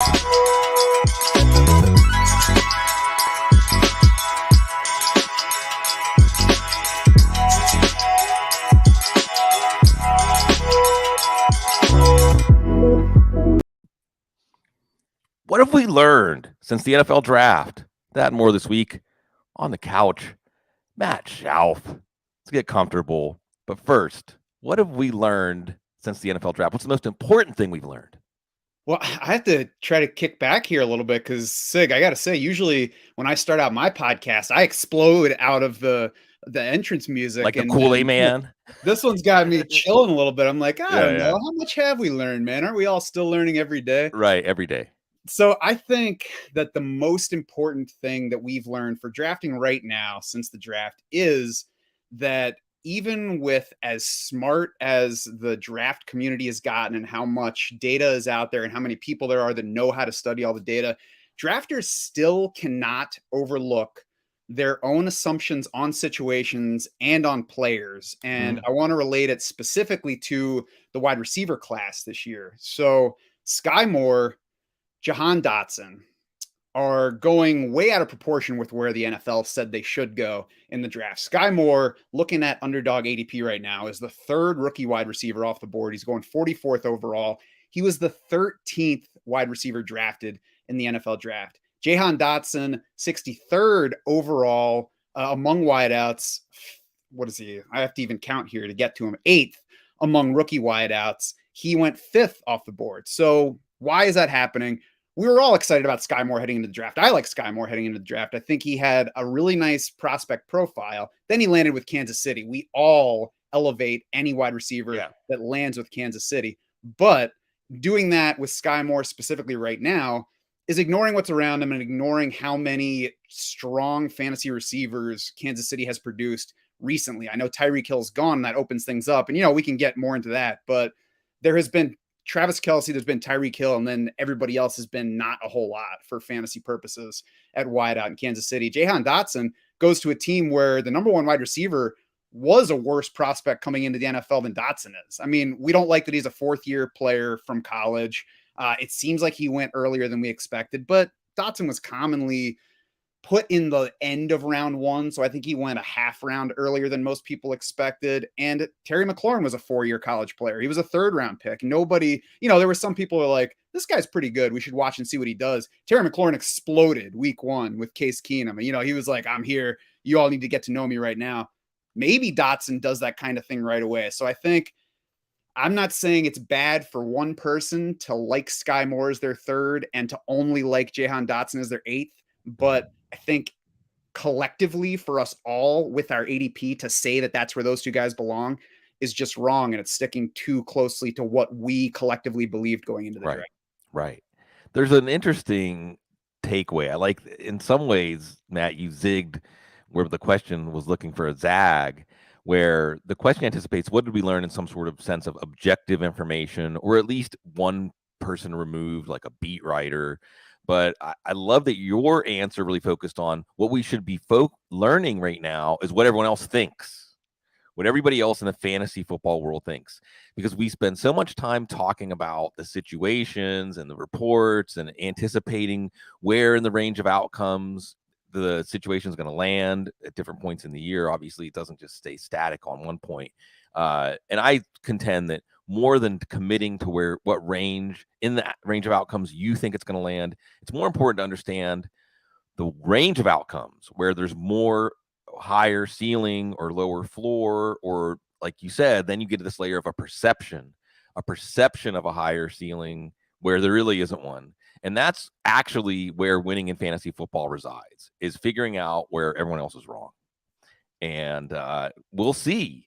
What have we learned since the NFL draft? That and more this week on the couch. Matt Schauf. Let's get comfortable. But first, what have we learned since the NFL draft? What's the most important thing we've learned? Well, I have to try to kick back here a little bit because, Sig, I got to say, usually when I start out my podcast, I explode out of the entrance music. Like a Kool-Aid man? This one's got me chilling a little bit. I'm like, I don't know. Yeah. How much have we learned, man? Aren't we all still learning every day? Right, every day. So I think that the most important thing that we've learned for drafting right now since the draft is that even with as smart as the draft community has gotten and how much data is out there and how many people there are that know how to study all the data, drafters still cannot overlook their own assumptions on situations and on players. And I want to relate it specifically to the wide receiver class this year. So Skyy Moore, Jahan Dotson are going way out of proportion with where the NFL said they should go in the draft. Skyy Moore, looking at underdog ADP right now, is the third rookie wide receiver off the board. He's going 44th overall. He was the 13th wide receiver drafted in the NFL draft. Jahan Dotson, 63rd overall among wideouts. What is he? I have to even count here to get to him. 8th among rookie wideouts. He went 5th off the board. So why is that happening? We were all excited about Skyy Moore heading into the draft. I like Skyy Moore heading into the draft. I think he had a really nice prospect profile. Then he landed with Kansas City. We all elevate any wide receiver that lands with Kansas City. But doing that with Skyy Moore specifically right now is ignoring what's around him and ignoring how many strong fantasy receivers Kansas City has produced recently. I know Tyreek Hill's gone, and that opens things up. And, we can get more into that. But there has been Travis Kelce, there's been Tyreek Hill, and then everybody else has been not a whole lot for fantasy purposes at wideout in Kansas City. Jahan Dotson goes to a team where the number one wide receiver was a worse prospect coming into the NFL than Dotson is. I mean, we don't like that he's a fourth-year player from college. It seems like he went earlier than we expected, but Dotson was commonly put in the end of round one. So I think he went a half round earlier than most people expected. And Terry McLaurin was a 4-year college player. He was a 3rd round pick. Nobody, there were some people who were like, this guy's pretty good. We should watch and see what he does. Terry McLaurin exploded week 1 with Case Keenum. He was like, I'm here. You all need to get to know me right now. Maybe Dotson does that kind of thing right away. So I think I'm not saying it's bad for one person to like Skyy Moore as their 3rd and to only like Jahan Dotson as their 8th, but I think collectively for us all with our ADP to say that that's where those two guys belong is just wrong. And it's sticking too closely to what we collectively believed going into the draft. Right. There's an interesting takeaway. I like, in some ways, Matt, you zigged where the question was looking for a zag, where the question anticipates what did we learn in some sort of sense of objective information, or at least one person removed, like a beat writer. But I love that your answer really focused on what we should be learning right now is what everyone else thinks, what everybody else in the fantasy football world thinks, because we spend so much time talking about the situations and the reports and anticipating where in the range of outcomes the situation is going to land at different points in the year. Obviously, it doesn't just stay static on one point. And I contend that more than committing to what range in that range of outcomes you think it's going to land, it's more important to understand the range of outcomes where there's more higher ceiling or lower floor, or like you said, then you get to this layer of a perception of a higher ceiling where there really isn't one. And that's actually where winning in fantasy football resides, is figuring out where everyone else is wrong. And we'll see.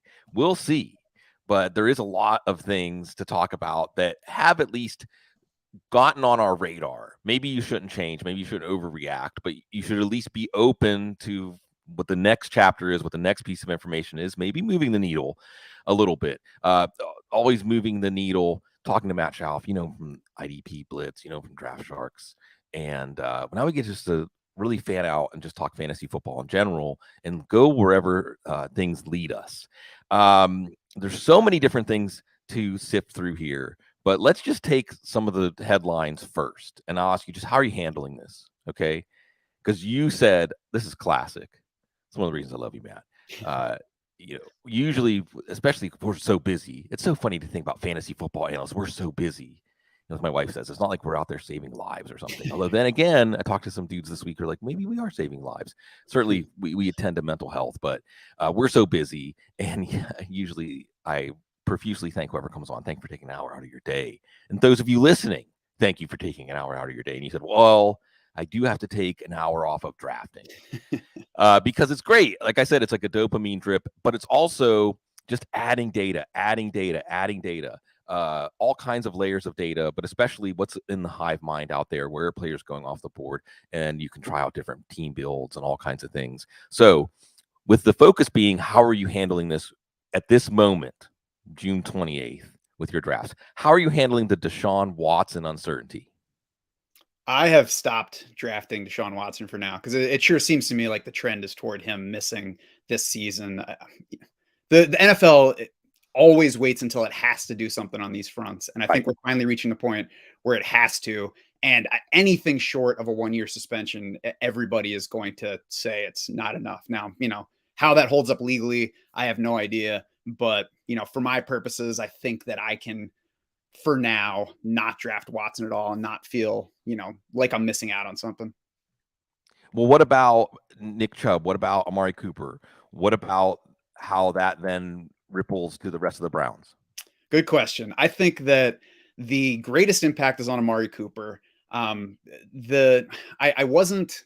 But there is a lot of things to talk about that have at least gotten on our radar. Maybe you shouldn't change. Maybe you shouldn't overreact, but you should at least be open to what the next chapter is, what the next piece of information is, maybe moving the needle a little bit. Always moving the needle, talking to Matt Schauf, from IDP Blitz, from Draft Sharks. And when I would get just to really fan out and just talk fantasy football in general and go wherever things lead us. There's so many different things to sift through here, But let's just take some of the headlines first, and I'll ask you just how are you handling this, okay? Because you said this is classic. It's one of the reasons I love you, Matt. Usually, especially if we're so busy, it's so funny to think about fantasy football analysts. We're so busy. As my wife says, it's not like we're out there saving lives or something. Although then again, I talked to some dudes this week who are like, maybe we are saving lives. Certainly, we attend to mental health, but we're so busy. And usually I profusely thank whoever comes on. Thank you for taking an hour out of your day. And those of you listening, thank you for taking an hour out of your day. And you said, well, I do have to take an hour off of drafting because it's great. Like I said, it's like a dopamine drip, but it's also just adding data, all kinds of layers of data, but especially what's in the hive mind out there, where are players going off the board, and you can try out different team builds and all kinds of things. So with the focus being, how are you handling this at this moment, June 28th, with your drafts? How are you handling the Deshaun Watson uncertainty? I have stopped drafting Deshaun Watson for now because it sure seems to me like the trend is toward him missing this season. The NFL always waits until it has to do something on these fronts, and I think we're finally reaching a point where it has to. And anything short of a 1-year suspension, everybody is going to say it's not enough. Now, how that holds up legally, I have no idea. But for my purposes, I think that I can, for now, not draft Watson at all and not feel, like I'm missing out on something. Well, what about Nick Chubb? What about Amari Cooper? What about how that then ripples to the rest of the Browns? Good question. I think that the greatest impact is on Amari Cooper. I wasn't,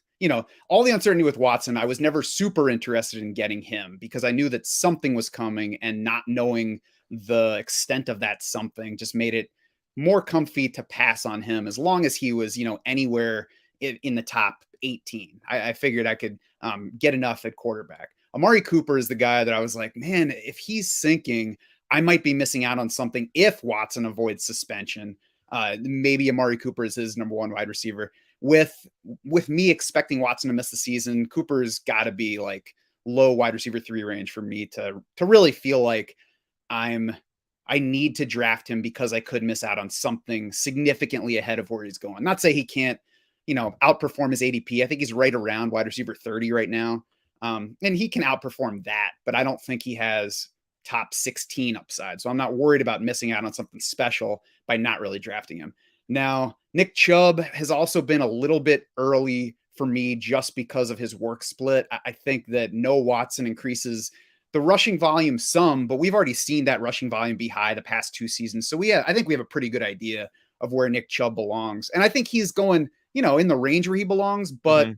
all the uncertainty with Watson, I was never super interested in getting him because I knew that something was coming, and not knowing the extent of that something just made it more comfy to pass on him as long as he was, anywhere in the top 18. I figured I could get enough at quarterback. Amari Cooper is the guy that I was like, man, if he's sinking, I might be missing out on something if Watson avoids suspension. Maybe Amari Cooper is his number one wide receiver. With me expecting Watson to miss the season, Cooper's got to be like low wide receiver 3 range for me to really feel like I need to draft him because I could miss out on something significantly ahead of where he's going. Not say he can't, outperform his ADP. I think he's right around wide receiver 30 right now. And he can outperform that, but I don't think he has top 16 upside. So I'm not worried about missing out on something special by not really drafting him. Now, Nick Chubb has also been a little bit early for me just because of his work split. I think that no Watson increases the rushing volume some, but we've already seen that rushing volume be high the past 2 seasons. So I think we have a pretty good idea of where Nick Chubb belongs. And I think he's going, in the range where he belongs, but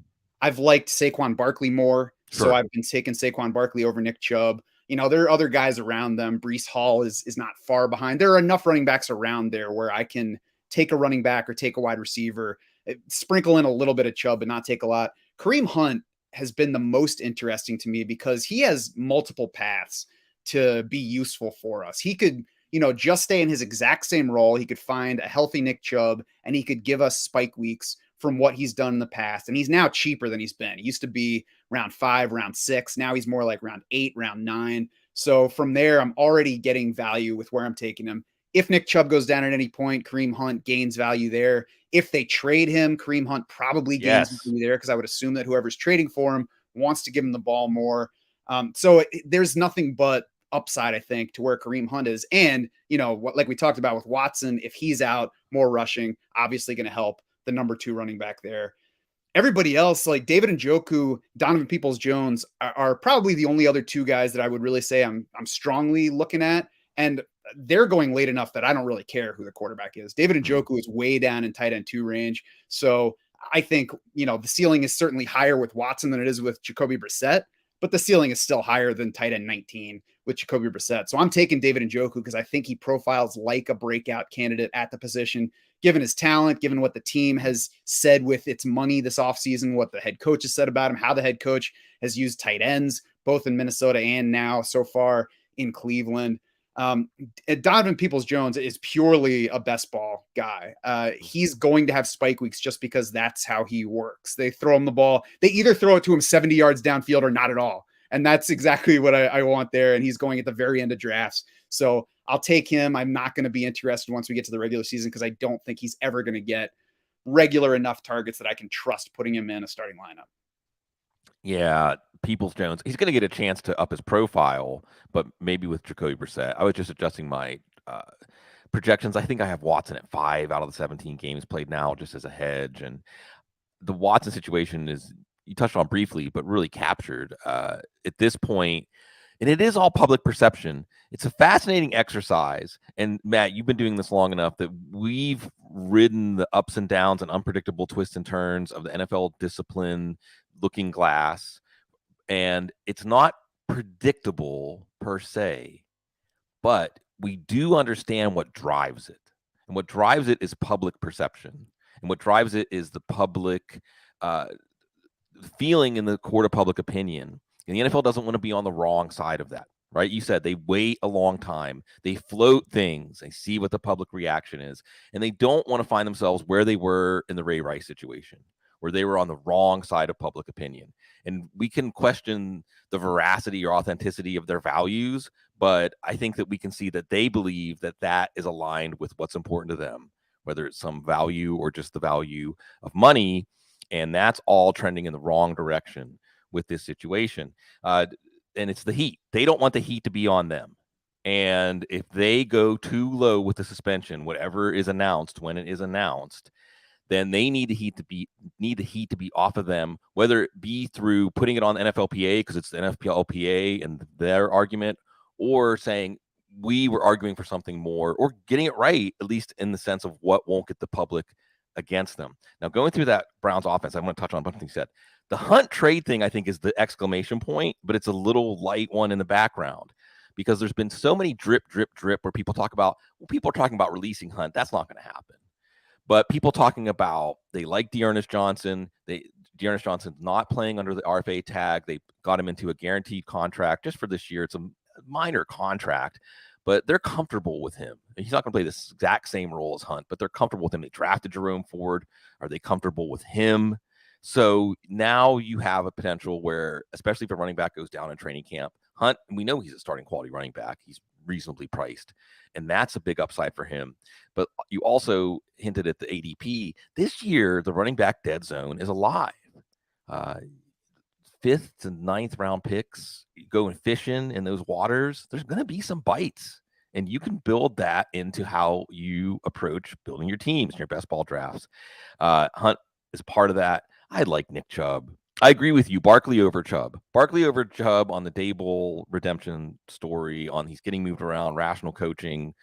I've liked Saquon Barkley more. Sure. So I've been taking Saquon Barkley over Nick Chubb. There are other guys around them. Breece Hall is not far behind. There are enough running backs around there where I can take a running back or take a wide receiver, sprinkle in a little bit of Chubb, but not take a lot. Kareem Hunt has been the most interesting to me because he has multiple paths to be useful for us. He could, just stay in his exact same role. He could find a healthy Nick Chubb, and he could give us spike weeks from what he's done in the past. And he's now cheaper than he's been. He used to be round 5, round 6. Now he's more like round 8, round 9. So from there, I'm already getting value with where I'm taking him. If Nick Chubb goes down at any point, Kareem Hunt gains value there. If they trade him, Kareem Hunt probably gains value there because I would assume that whoever's trading for him wants to give him the ball more. So there's nothing but upside, I think, to where Kareem Hunt is. And, like we talked about with Watson, if he's out, more rushing, obviously going to help the number 2 running back there. Everybody else, like David Njoku, Donovan Peoples-Jones, are probably the only other 2 guys that I would really say I'm strongly looking at. And they're going late enough that I don't really care who the quarterback is. David Njoku is way down in tight end 2 range. So I think, the ceiling is certainly higher with Watson than it is with Jacoby Brissett, but the ceiling is still higher than tight end 19 with Jacoby Brissett. So I'm taking David Njoku because I think he profiles like a breakout candidate at the position, given his talent, given what the team has said with its money this offseason, what the head coach has said about him, how the head coach has used tight ends, both in Minnesota and now so far in Cleveland. Donovan Peoples-Jones is purely a best ball guy. He's going to have spike weeks just because that's how he works. They throw him the ball. They either throw it to him 70 yards downfield or not at all. And that's exactly what I want there. And he's going at the very end of drafts. So I'll take him. I'm not going to be interested once we get to the regular season because I don't think he's ever going to get regular enough targets that I can trust putting him in a starting lineup. Yeah, Peoples-Jones, he's going to get a chance to up his profile, but maybe with Jacoby Brissett. I was just adjusting my projections. I think I have Watson at 5 out of the 17 games played now, just as a hedge. And the Watson situation is, you touched on briefly, but really captured at this point. And it is all public perception. It's a fascinating exercise. And Matt, you've been doing this long enough that we've ridden the ups and downs and unpredictable twists and turns of the NFL discipline looking glass. And it's not predictable per se, but we do understand what drives it. And what drives it is public perception. And what drives it is the public feeling in the court of public opinion. And the NFL doesn't want to be on the wrong side of that, right? You said they wait a long time. They float things. They see what the public reaction is. And they don't want to find themselves where they were in the Ray Rice situation, where they were on the wrong side of public opinion. And we can question the veracity or authenticity of their values, but I think that we can see that they believe that that is aligned with what's important to them, whether it's some value or just the value of money. And that's all trending in the wrong direction with this situation. And it's the heat. They don't want the heat to be on them. And if they go too low with the suspension, whatever is announced when it is announced, then they need the heat to be off of them, whether it be through putting it on the NFLPA because it's the NFLPA and their argument, or saying we were arguing for something more, or getting it right, at least in the sense of what won't get the public against them. Now, going through that Browns offense, I want to touch on a bunch of things you said. The Hunt trade thing, I think, is the exclamation point, but it's a little light one in the background because there's been so many drip where people talk about, well, people are talking about releasing Hunt. That's not going to happen. But people talking about they like Dearness Johnson. Dearness Johnson's not playing under the RFA tag. They got him into a guaranteed contract just for this year. It's a minor contract, but they're comfortable with him. He's not going to play this exact same role as Hunt, but they're comfortable with him. They drafted Jerome Ford. Are they comfortable with him? So now you have a potential where, especially if a running back goes down in training camp, Hunt, we know he's a starting quality running back. He's reasonably priced, and that's a big upside for him. But you also hinted at the ADP. This year, the running back dead zone is alive. 5th to 9th round picks, going fishing in those waters, there's going to be some bites. And you can build that into how you approach building your teams and your best ball drafts. Hunt is part of that. I like Nick Chubb. I agree with you. Barkley over Chubb. Barkley over Chubb on the Dable redemption story, on he's getting moved around, rational coaching,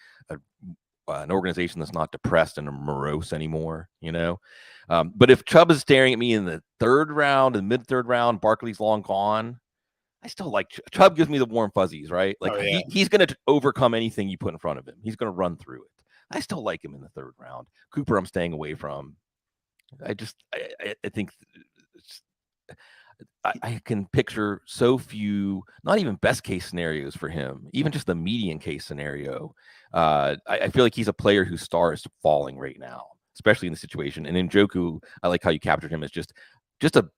an organization that's not depressed and morose anymore, you know? But if Chubb is staring at me in the 3rd round and mid-3rd round, Barkley's long gone, I still like Chubb. Gives me the warm fuzzies, right? Like he's going to overcome anything you put in front of him. He's going to run through it. I still like him in the 3rd round. Cooper, I'm staying away from. I think I can picture so few, not even best case scenarios for him, even just the median case scenario. I feel like he's a player whose star is falling right now, especially in the situation. And Njoku, I like how you captured him as just a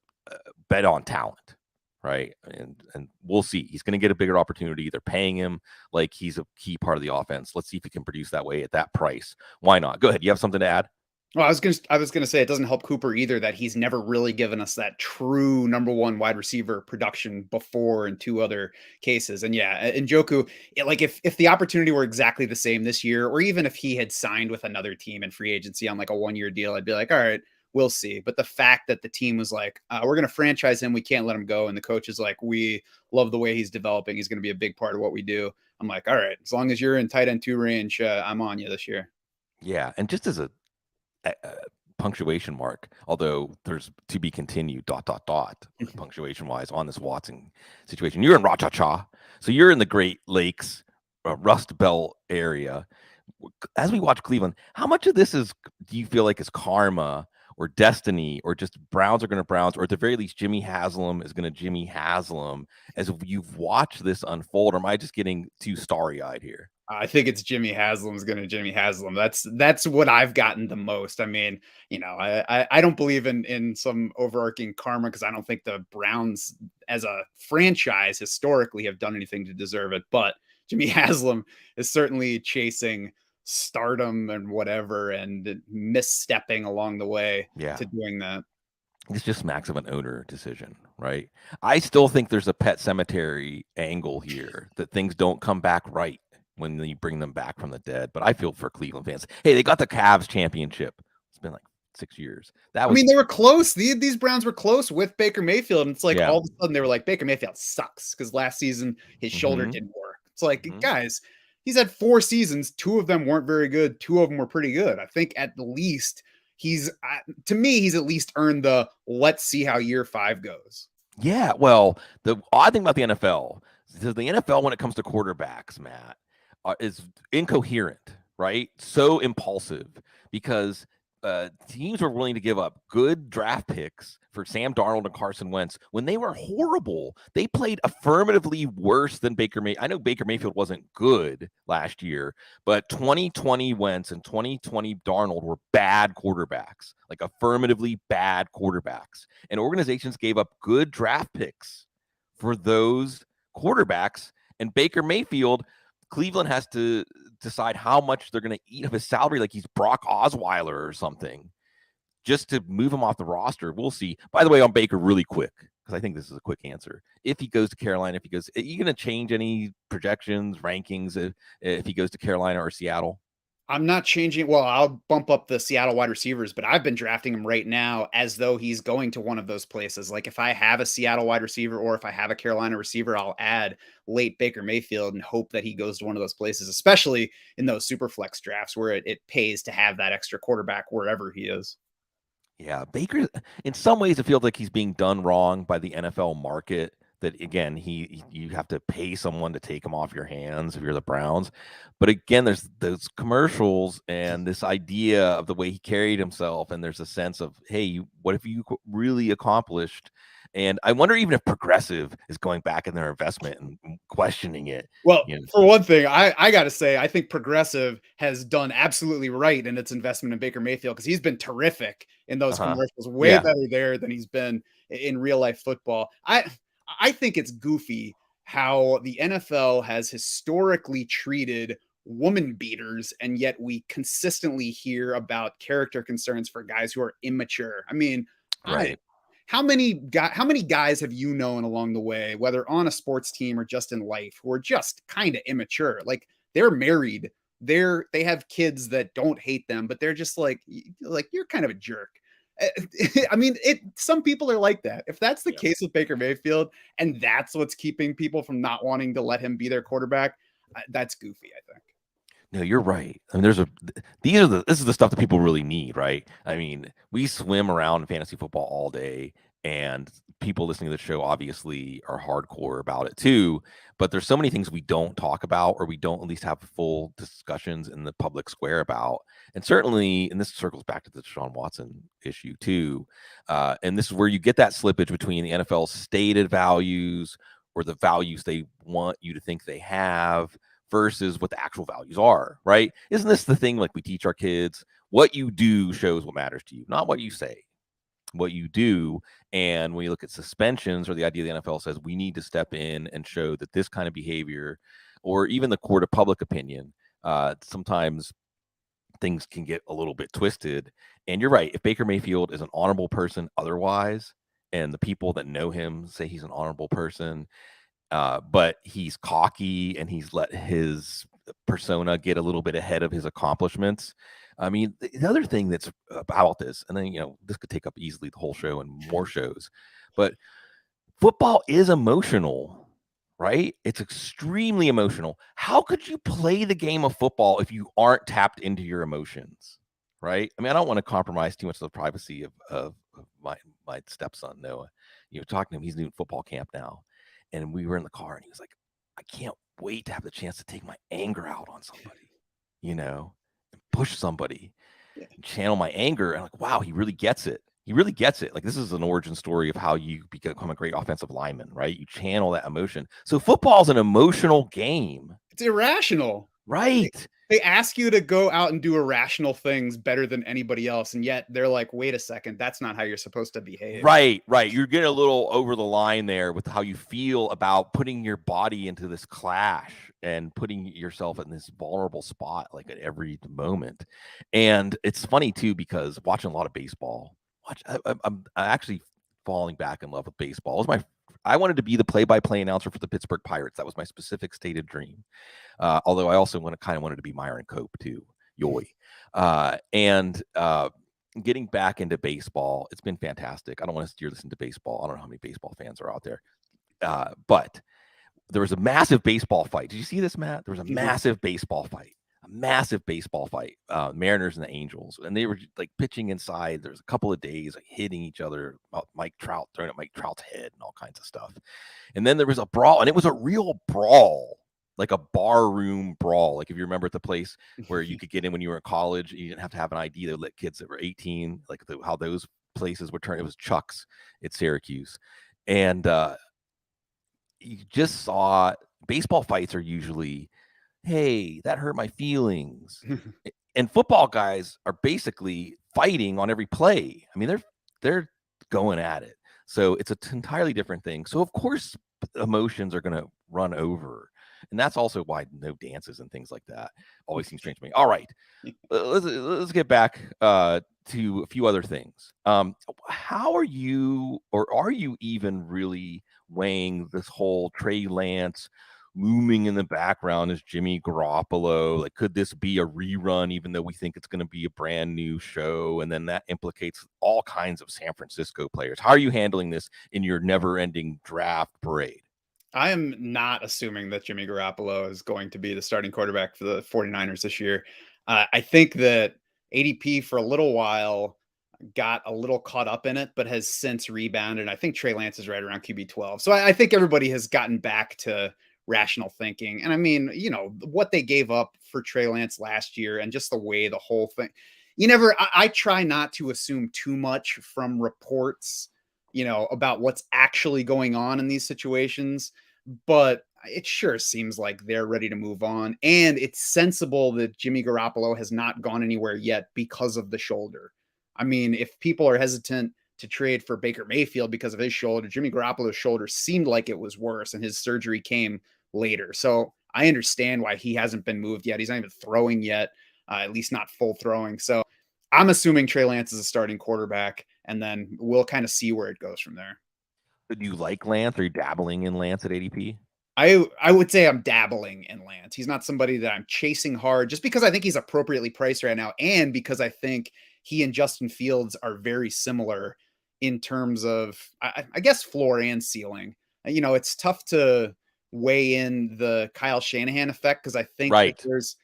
bet on talent, right? And we'll see. He's going to get a bigger opportunity. They're paying him like he's a key part of the offense. Let's see if he can produce that way at that price. Why not? Go ahead. You have something to add? Well, I was gonna say it doesn't help Cooper either that he's never really given us that true number one wide receiver production before in 2 other cases. And yeah, Njoku, like if the opportunity were exactly the same this year, or even if he had signed with another team in free agency on like a 1-year deal, I'd be like, all right, we'll see. But the fact that the team was like, we're gonna franchise him, we can't let him go, and the coach is like, we love the way he's developing, he's gonna be a big part of what we do. I'm like, all right, as long as you're in tight end 2 range, I'm on you this year. Yeah, and just as a punctuation mark, although there's to be continued ... punctuation wise on this Watson situation. You're in Rachacha, so you're in the Great Lakes, Rust Belt area. As we watch Cleveland, how much of this do you feel like is karma or destiny, or just Browns are going to Browns, or at the very least Jimmy Haslam is going to Jimmy Haslam, as you've watched this unfold? Or am I just getting too starry-eyed here? I think it's Jimmy Haslam's going to Jimmy Haslam. That's what I've gotten the most. I mean, I don't believe in some overarching karma because I don't think the Browns as a franchise historically have done anything to deserve it. But Jimmy Haslam is certainly chasing stardom and whatever and misstepping along the way Yeah. to doing that. It's just smacks of an owner decision, right? I still think there's a pet cemetery angle here that things don't come back right when you bring them back from the dead. But I feel for Cleveland fans. Hey, they got the Cavs championship. It's been like 6 years. That I was mean, they were close. These Browns were close with Baker Mayfield. And it's like yeah. all of a sudden they were like, Baker Mayfield sucks because last season his shoulder didn't work. It's like, guys, he's had 4 seasons. 2 of them weren't very good. 2 of them were pretty good. I think at least to me, he's at least earned the let's see how year 5 goes. Yeah. Well, the odd thing about the NFL is the NFL, when it comes to quarterbacks, Matt, is incoherent, right? So impulsive because teams were willing to give up good draft picks for Sam Darnold and Carson Wentz when they were horrible. They played affirmatively worse than Baker Mayfield. I know Baker Mayfield wasn't good last year, but 2020 Wentz and 2020 Darnold were bad quarterbacks, like affirmatively bad quarterbacks. And organizations gave up good draft picks for those quarterbacks. And Baker Mayfield, Cleveland has to decide how much they're going to eat of his salary, like he's Brock Osweiler or something, just to move him off the roster. We'll see. By the way, on Baker, really quick, because I think this is a quick answer. If he goes to Carolina, are you going to change any projections, rankings if he goes to Carolina or Seattle? I'm not changing. Well, I'll bump up the Seattle wide receivers, but I've been drafting him right now as though he's going to one of those places. Like if I have a Seattle wide receiver or if I have a Carolina receiver, I'll add late Baker Mayfield and hope that he goes to one of those places, especially in those super flex drafts where it pays to have that extra quarterback wherever he is. Yeah, Baker, in some ways, it feels like he's being done wrong by the NFL market. That again, you have to pay someone to take him off your hands if you're the Browns. But again, there's those commercials and this idea of the way he carried himself, and there's a sense of, hey, what if you really accomplished? And I wonder even if Progressive is going back in their investment and questioning it. Well, for one thing, I got to say, I think Progressive has done absolutely right in its investment in Baker Mayfield because he's been terrific in those commercials, way better there than he's been in real life football. I think it's goofy how the NFL has historically treated woman beaters, and yet we consistently hear about character concerns for guys who are immature. I mean, right. How many guys have you known along the way, whether on a sports team or just in life, who are just kind of immature? Like they're married, they have kids that don't hate them, but they're just like you're kind of a jerk. I mean, some people are like that. If that's the case with Baker Mayfield, and that's what's keeping people from not wanting to let him be their quarterback, that's goofy, I think. No, you're right. I mean, this is the stuff that people really need, right? I mean, we swim around fantasy football all day, and people listening to the show obviously are hardcore about it too. But there's so many things we don't talk about, or we don't at least have full discussions in the public square about. And certainly, and this circles back to the Deshaun Watson issue too. And this is where you get that slippage between the NFL's stated values or the values they want you to think they have versus what the actual values are, right? Isn't this the thing like we teach our kids? What you do shows what matters to you, not what you say, what you do. And when you look at suspensions or the idea the NFL says we need to step in and show that this kind of behavior, or even the court of public opinion, sometimes things can get a little bit twisted. And you're right. If Baker Mayfield is an honorable person otherwise, and the people that know him say he's an honorable person, but he's cocky and he's let his persona get a little bit ahead of his accomplishments. I mean, the other thing that's about this, and then, this could take up easily the whole show and more shows, but football is emotional, right? It's extremely emotional. How could you play the game of football if you aren't tapped into your emotions, right? I mean, I don't want to compromise too much of the privacy of my stepson, Noah. Talking to him, he's doing football camp now. And we were in the car and he was like, I can't wait to have the chance to take my anger out on somebody, and push somebody, and channel my anger. And I'm like, wow, he really gets it. He really gets it. Like, this is an origin story of how you become a great offensive lineman, right? You channel that emotion. So football is an emotional game. It's irrational. Right. They ask you to go out and do irrational things better than anybody else, and yet they're like, wait a second, that's not how you're supposed to behave. Right. You're getting a little over the line there with how you feel about putting your body into this clash and putting yourself in this vulnerable spot like at every moment. And it's funny too because watching a lot of baseball, I'm actually falling back in love with baseball. I wanted to be the play-by-play announcer for the Pittsburgh Pirates. That was my specific stated dream. Although I also kind of wanted to be Myron Cope too. Yoy. And getting back into baseball, it's been fantastic. I don't want to steer this into baseball. I don't know how many baseball fans are out there. But there was a massive baseball fight. Did you see this, Matt? There was a massive baseball fight. Mariners and the Angels, and they were like pitching inside. There's a couple of days like hitting each other. Mike Trout throwing at Mike Trout's head and all kinds of stuff. And then there was a brawl, and it was a real brawl, like a bar room brawl. Like if you remember at the place where you could get in when you were in college, you didn't have to have an ID. They would let kids that were 18, like how those places would turn. It was Chuck's at Syracuse, and you just saw baseball fights are usually, hey, that hurt my feelings. And football guys are basically fighting on every play. I mean, they're going at it. So it's an entirely different thing. So of course emotions are going to run over. And that's also why no dances and things like that always seem strange to me. All right, let's get back to a few other things. How are you, or are you even really weighing this whole Trey Lance looming in the background as Jimmy Garoppolo? Like, could this be a rerun, even though we think it's going to be a brand new show? And then that implicates all kinds of San Francisco players. How are you handling this in your never-ending draft parade? I am not assuming that Jimmy Garoppolo is going to be the starting quarterback for the 49ers this year. I think that ADP for a little while got a little caught up in it, but has since rebounded. I think Trey Lance is right around QB 12. So I think everybody has gotten back to rational thinking. And I mean, you know, what they gave up for Trey Lance last year and just the way the whole thing, I try not to assume too much from reports, about what's actually going on in these situations, but it sure seems like they're ready to move on. And it's sensible that Jimmy Garoppolo has not gone anywhere yet because of the shoulder. I mean, if people are hesitant to trade for Baker Mayfield because of his shoulder, Jimmy Garoppolo's shoulder seemed like it was worse, and his surgery came later. So I understand why he hasn't been moved yet. He's not even throwing yet, at least not full throwing. So I'm assuming Trey Lance is a starting quarterback, and then we'll kind of see where it goes from there. Do you like Lance? Are you dabbling in Lance at ADP? I would say I'm dabbling in Lance. He's not somebody that I'm chasing hard just because I think he's appropriately priced right now, and because I think he and Justin Fields are very similar in terms of, I guess, floor and ceiling. It's tough to weigh in the Kyle Shanahan effect because I think right. there's,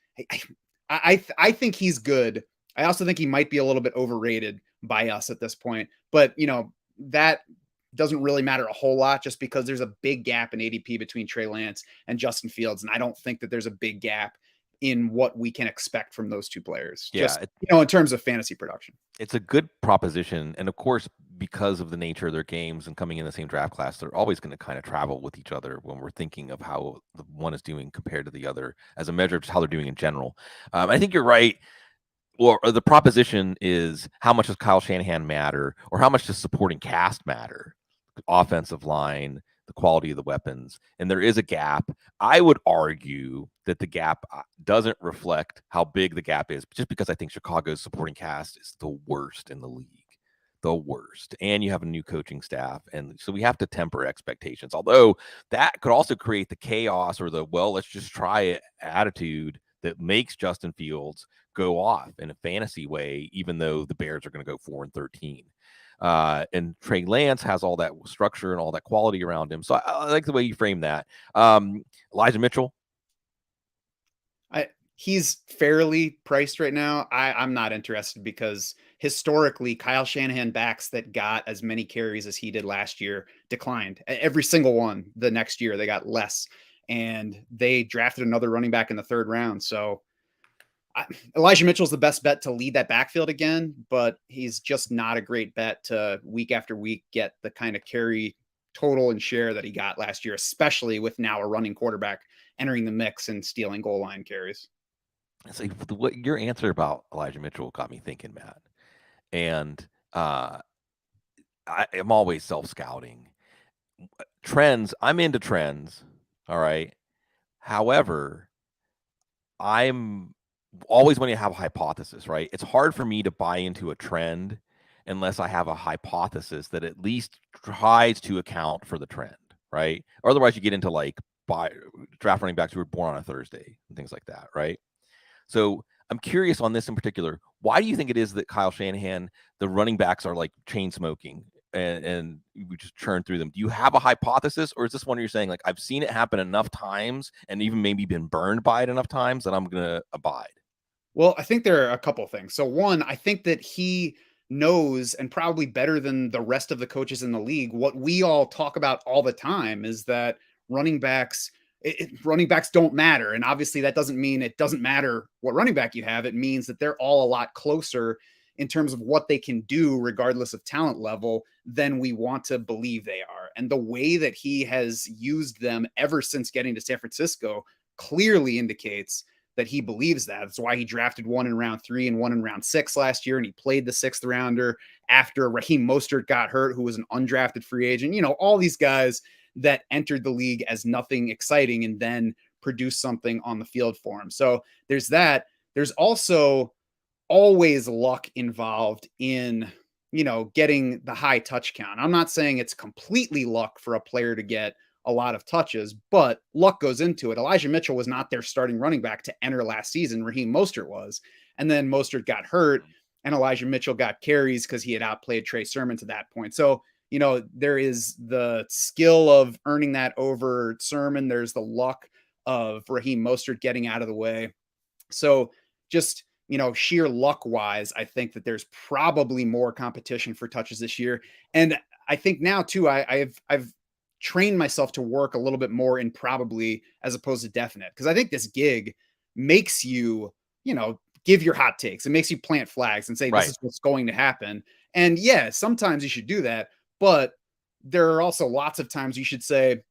I think he's good. I also think he might be a little bit overrated by us at this point, but that doesn't really matter a whole lot just because there's a big gap in ADP between Trey Lance and Justin Fields. And I don't think that there's a big gap in what we can expect from those two players. Yeah, just, in terms of fantasy production. It's a good proposition. And of course, because of the nature of their games and coming in the same draft class, they're always going to kind of travel with each other when we're thinking of how the one is doing compared to the other as a measure of just how they're doing in general. I think you're right. Or the proposition is, how much does Kyle Shanahan matter, or how much does supporting cast matter? Offensive line, the quality of the weapons, and there is a gap. I would argue that the gap doesn't reflect how big the gap is, just because I think Chicago's supporting cast is the worst in the league. The worst. And you have a new coaching staff. And so we have to temper expectations, although that could also create the chaos or the, well, let's just try it attitude that makes Justin Fields go off in a fantasy way, even though the Bears are going to go 4-13. And Trey Lance has all that structure and all that quality around him. So I like the way you frame that. Elijah Mitchell. He's fairly priced right now. I'm not interested because historically Kyle Shanahan backs that got as many carries as he did last year declined. Every single one. The next year they got less, and they drafted another running back in the 3rd round. So Elijah Mitchell's the best bet to lead that backfield again, but he's just not a great bet to week after week get the kind of carry total and share that he got last year, especially with now a running quarterback entering the mix and stealing goal line carries. So what your answer about Elijah Mitchell got me thinking, Matt. And I am always self scouting trends. I'm into trends. All right. However, I'm always when you have a hypothesis, right? It's hard for me to buy into a trend unless I have a hypothesis that at least tries to account for the trend, right? Or otherwise, you get into like draft running backs who were born on a Thursday and things like that, right? So I'm curious on this in particular. Why do you think it is that Kyle Shanahan, the running backs are like chain smoking and we just churn through them? Do you have a hypothesis, or is this one you're saying like I've seen it happen enough times and even maybe been burned by it enough times that I'm gonna abide? Well, I think there are a couple things. So one, I think that he knows, and probably better than the rest of the coaches in the league, what we all talk about all the time is that running backs running backs don't matter. And obviously that doesn't mean it doesn't matter what running back you have. It means that they're all a lot closer in terms of what they can do regardless of talent level than we want to believe they are. And the way that he has used them ever since getting to San Francisco clearly indicates that he believes that. That's why he drafted one in round 3 and one in round 6 last year. And he played the 6th rounder after Raheem Mostert got hurt, who was an undrafted free agent. You know, all these guys that entered the league as nothing exciting and then produced something on the field for him. So there's that. There's also always luck involved in, you know, getting the high touch count. I'm not saying it's completely luck for a player to get a lot of touches, but luck goes into it. Elijah Mitchell was not their starting running back to enter last season. Raheem Mostert was. And then Mostert got hurt and Elijah Mitchell got carries because he had outplayed Trey Sermon to that point. So, you know, there is the skill of earning that over Sermon. There's the luck of Raheem Mostert getting out of the way. So just, you know, sheer luck wise, I think that there's probably more competition for touches this year. And I think now too, I've trained myself to work a little bit more in probably as opposed to definite. Cause I think this gig makes you, you know, give your hot takes. It makes you plant flags and say, this is what's going to happen. And yeah, sometimes you should do that, but there are also lots of times you should say,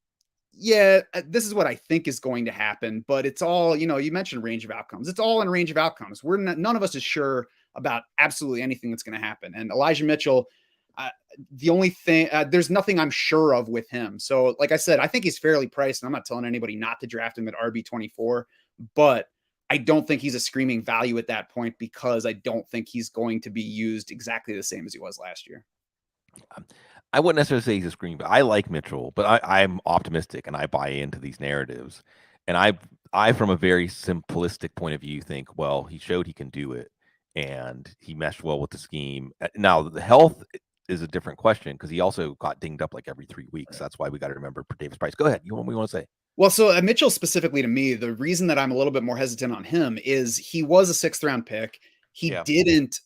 yeah, this is what I think is going to happen, but it's all, you know, you mentioned range of outcomes. It's all in range of outcomes. We're not, none of us is sure about absolutely anything that's going to happen. And Elijah Mitchell, the only thing, there's nothing I'm sure of with him. So, like I said, I think he's fairly priced, and I'm not telling anybody not to draft him at RB24, but I don't think he's a screaming value at that point because I don't think he's going to be used exactly the same as he was last year. I wouldn't necessarily say he's a screen, but I like Mitchell, but I'm optimistic and I buy into these narratives. And I, from a very simplistic point of view, think, well, he showed he can do it and he meshed well with the scheme. Now, the health is a different question because he also got dinged up like every 3 weeks. That's why we got to remember Davis Price. Go ahead. What do you want to say? Well, so Mitchell specifically to me, the reason that I'm a little bit more hesitant on him is he was a 6th round pick. He didn't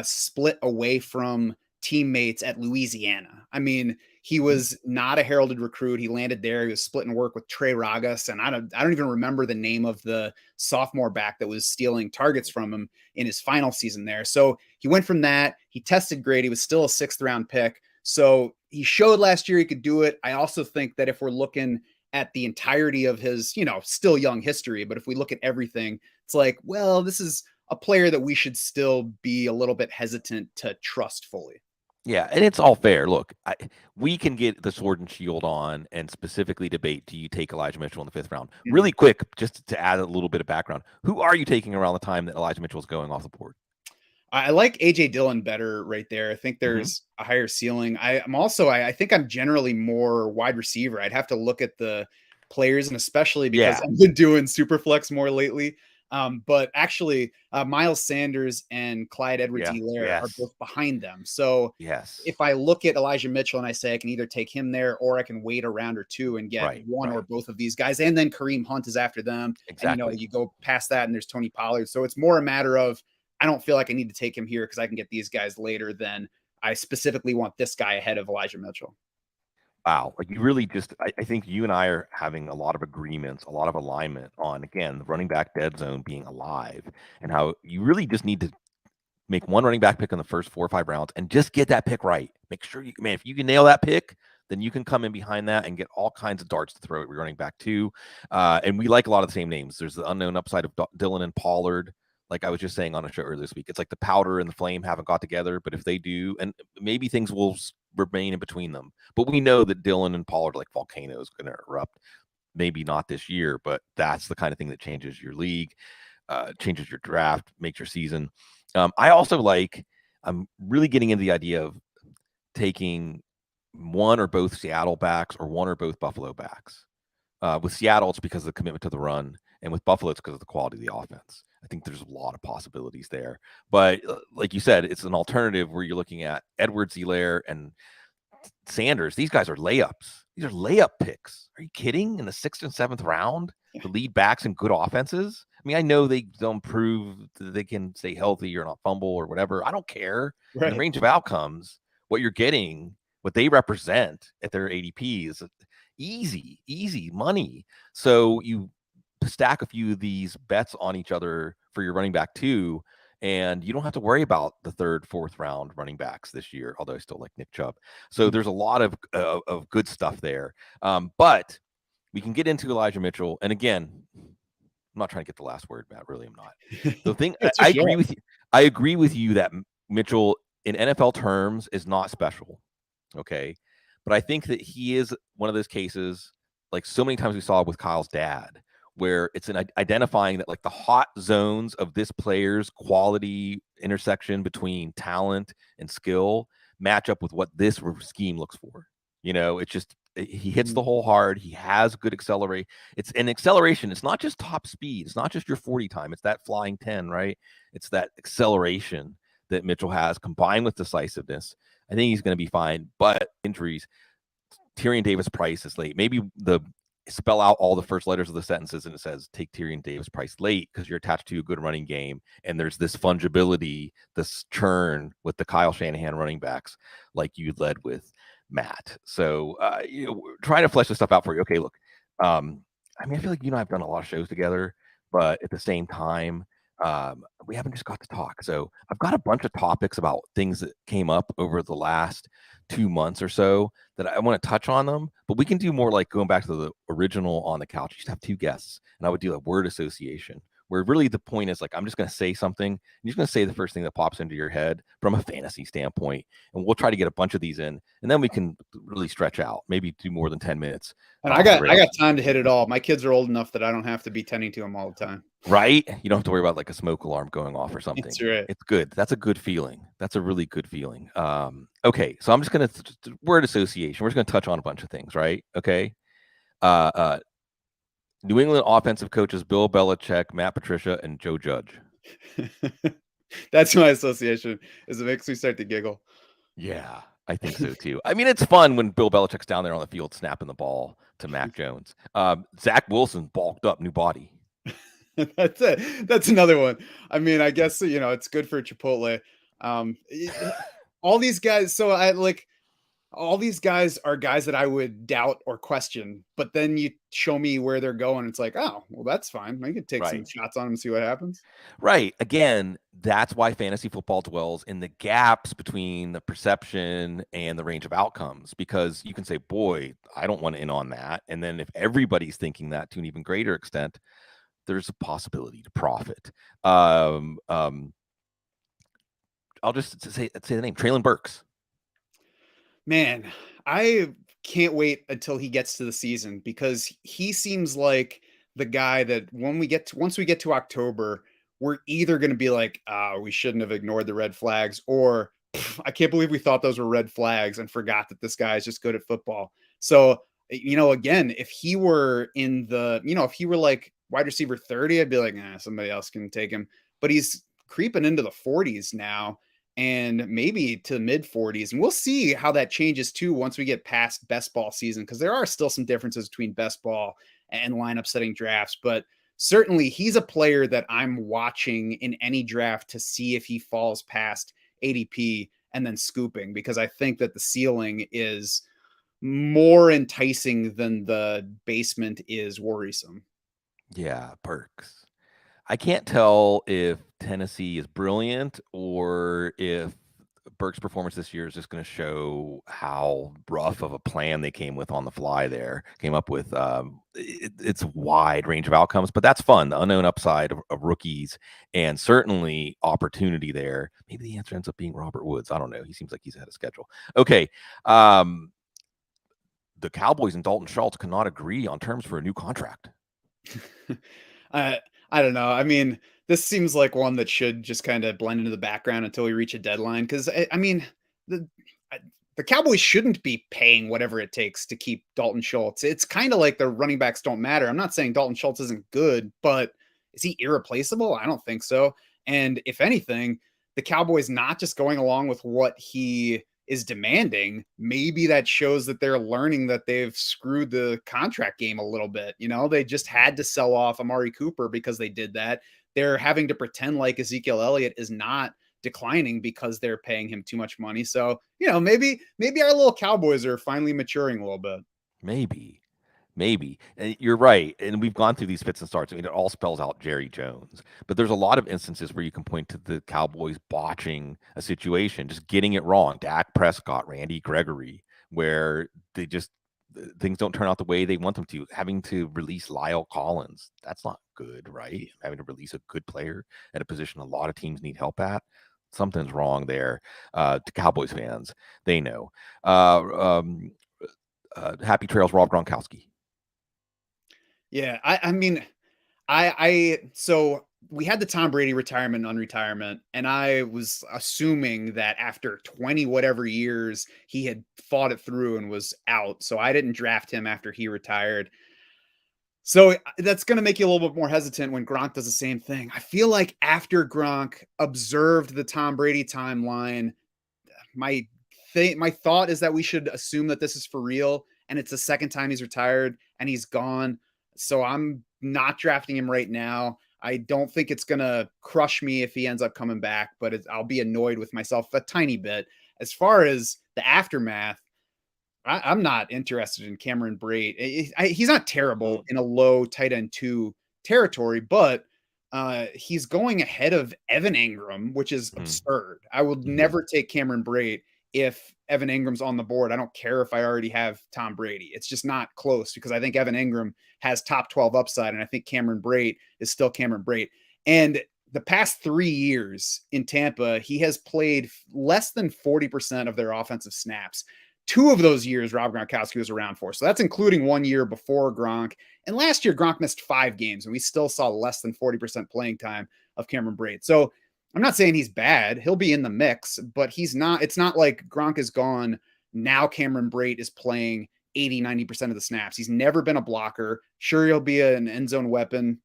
split away from teammates at Louisiana. I mean, he was not a heralded recruit. He landed there. He was splitting work with Trey Ragas, and I don't even remember the name of the sophomore back that was stealing targets from him in his final season there. So he went from that. He tested great. He was still a 6th round pick. So he showed last year he could do it. I also think that if we're looking at the entirety of his, you know, still young history, but if we look at everything, it's like, well, this is a player that we should still be a little bit hesitant to trust fully. Yeah, and it's all fair. Look, we can get the sword and shield on and specifically debate, do you take Elijah Mitchell in the 5th round? Mm-hmm. Really quick, just to add a little bit of background, who are you taking around the time that Elijah Mitchell is going off the board? I like AJ Dillon better right there. I think there's a higher ceiling. I'm also, I think I'm generally more wide receiver. I'd have to look at the players, and especially because I've been doing super flex more lately. But actually, Miles Sanders and Clyde Edwards-Helaire are both behind them. So if I look at Elijah Mitchell and I say I can either take him there or I can wait a round or two and get one or both of these guys, and then Kareem Hunt is after them. Exactly. And, you know, you go past that and there's Tony Pollard. So it's more a matter of I don't feel like I need to take him here because I can get these guys later than I specifically want this guy ahead of Elijah Mitchell. Wow. Like you really just, I think you and I are having a lot of agreements, a lot of alignment on, again, the running back dead zone being alive and how you really just need to make one running back pick in the first 4 or 5 rounds and just get that pick right. Make sure you, man, if you can nail that pick, then you can come in behind that and get all kinds of darts to throw at your running back too. And we like a lot of the same names. There's the unknown upside of Dillon and Pollard. Like I was just saying on a show earlier this week, it's like the powder and the flame haven't got together, but if they do, and maybe things will remain in between them. But we know that Dillon and Pollard are like volcanoes going to erupt. Maybe not this year, but that's the kind of thing that changes your league, changes your draft, makes your season. I'm really getting into the idea of taking one or both Seattle backs or one or both Buffalo backs. With Seattle, it's because of the commitment to the run, and with Buffalo, it's because of the quality of the offense. I think there's a lot of possibilities there. But like you said, it's an alternative where you're looking at Edwards-Helaire and Sanders. These guys are layups. These are layup picks. Are you kidding? In the 6th and 7th round, the lead backs and good offenses. I mean, I know they don't prove that they can stay healthy or not fumble or whatever. I don't care. Right. In the range of outcomes, what you're getting, what they represent at their ADP is easy money. So you stack a few of these bets on each other for your running back too, and you don't have to worry about the 3rd, 4th round running backs this year, although I still like Nick Chubb. So there's a lot of good stuff there. But we can get into Elijah Mitchell. And again, I'm not trying to get the last word, Matt. Really, I'm not. The thing I agree with you. I agree with you that Mitchell in NFL terms is not special. Okay. But I think that he is one of those cases, like so many times we saw with Kyle's dad, where it's an identifying that like the hot zones of this player's quality intersection between talent and skill match up with what this scheme looks for. It's just he hits the hole hard. He has good acceleration. It's an acceleration. It's not just top speed. It's not just your 40 time. It's that flying 10, right? It's that acceleration that Mitchell has combined with decisiveness. I think he's going to be fine, but injuries. Tyrion Davis-Price is late. Maybe spell out all the first letters of the sentences and it says take Tyrion Davis-Price late because you're attached to a good running game. And there's this fungibility, this churn with the Kyle Shanahan running backs like you led with Matt. So, trying to flesh this stuff out for you. Okay, look, I feel like you and I have done a lot of shows together, but at the same time, we haven't just got to talk. So I've got a bunch of topics about things that came up over the last 2 months or so that I want to touch on them, but we can do more like going back to the original On the Couch. You used to have 2 guests and I would do a word association where really the point is like, I'm just going to say something. And you're just going to say the first thing that pops into your head from a fantasy standpoint. And we'll try to get a bunch of these in and then we can really stretch out, maybe do more than 10 minutes. And I got time to hit it all. My kids are old enough that I don't have to be tending to them all the time. Right? You don't have to worry about like a smoke alarm going off or something. That's right. It's good. That's a good feeling. That's a really good feeling. Okay. So I'm just going to word association. We're just going to touch on a bunch of things, right? Okay. New England offensive coaches, Bill Belichick, Matt Patricia, and Joe Judge. That's my association. It makes me start to giggle. Yeah, I think so too. I mean, it's fun when Bill Belichick's down there on the field snapping the ball to Mac Jones. Zach Wilson bulked up, new body. That's it. That's another one. I mean, I guess, it's good for Chipotle. All these guys. So all these guys are guys that I would doubt or question, but then you show me where they're going. It's like, oh, well, that's fine. I could take some shots on them and see what happens. Right. Again, that's why fantasy football dwells in the gaps between the perception and the range of outcomes, because you can say, boy, I don't want to in on that. And then if everybody's thinking that to an even greater extent, there's a possibility to profit. I'll just say the name, Treylon Burks. Man, I can't wait until he gets to the season because he seems like the guy that once we get to October, we're either going to be like, we shouldn't have ignored the red flags, or I can't believe we thought those were red flags and forgot that this guy is just good at football. So, again, if he were if he were like wide receiver 30, I'd be like, somebody else can take him. But he's creeping into the 40s now, and maybe to the mid 40s. And we'll see how that changes too once we get past best ball season, because there are still some differences between best ball and lineup setting drafts. But certainly he's a player that I'm watching in any draft to see if he falls past ADP and then scooping, because I think that the ceiling is more enticing than the basement is worrisome. Yeah, Burks. I can't tell if Tennessee is brilliant or if Burke's performance this year is just going to show how rough of a plan they came with on the fly there. Came up with it's a wide range of outcomes, but that's fun. The unknown upside of rookies and certainly opportunity there. Maybe the answer ends up being Robert Woods. I don't know. He seems like he's ahead of schedule. Okay. The Cowboys and Dalton Schultz cannot agree on terms for a new contract. I don't know. I mean, this seems like one that should just kind of blend into the background until we reach a deadline. Because I mean, the the Cowboys shouldn't be paying whatever it takes to keep Dalton Schultz. It's kind of like the running backs don't matter. I'm not saying Dalton Schultz isn't good, but is he irreplaceable? I don't think so. And if anything, the Cowboys not just going along with what he is demanding, maybe that shows that they're learning that they've screwed the contract game a little bit. You know, they just had to sell off Amari Cooper because they did that. They're having to pretend like Ezekiel Elliott is not declining because they're paying him too much money. So, you know, maybe our little Cowboys are finally maturing a little bit. Maybe. And you're right. And we've gone through these fits and starts. I mean, it all spells out Jerry Jones. But there's a lot of instances where you can point to the Cowboys botching a situation, just getting it wrong. Dak Prescott, Randy Gregory, where they just things don't turn out the way they want them to. Having to release Lyle Collins, that's not good, right? Having to release a good player at a position a lot of teams need help at. Something's wrong there. To Cowboys fans, they know. Happy trails, Rob Gronkowski. Yeah, I mean, so we had the Tom Brady retirement and unretirement, and I was assuming that after 20 whatever years he had fought it through and was out. So I didn't draft him after he retired. So that's going to make you a little bit more hesitant when Gronk does the same thing. I feel like after Gronk observed the Tom Brady timeline, my my thought is that we should assume that this is for real, and it's the second time he's retired and he's gone. So I'm not drafting him right now. I don't think it's going to crush me if he ends up coming back, but I'll be annoyed with myself a tiny bit. As far as the aftermath, I'm not interested in Cameron Brate. He's not terrible in a low tight end 2 territory, but he's going ahead of Evan Engram, which is absurd. I would never take Cameron Brate if Evan Ingram's on the board. I don't care if I already have Tom Brady. It's just not close because I think Evan Engram has top 12 upside, and I think Cameron Brate is still Cameron Brate. And the past 3 years in Tampa, he has played less than 40% of their offensive snaps. 2 of those years, Rob Gronkowski was around for. So that's including 1 year before Gronk. And last year, Gronk missed 5 games, and we still saw less than 40% playing time of Cameron Brate. So I'm not saying he's bad. He'll be in the mix, but he's not. It's not like Gronk is gone. Now Cameron Brate is playing 80, 90% of the snaps. He's never been a blocker. Sure, he'll be an end zone weapon.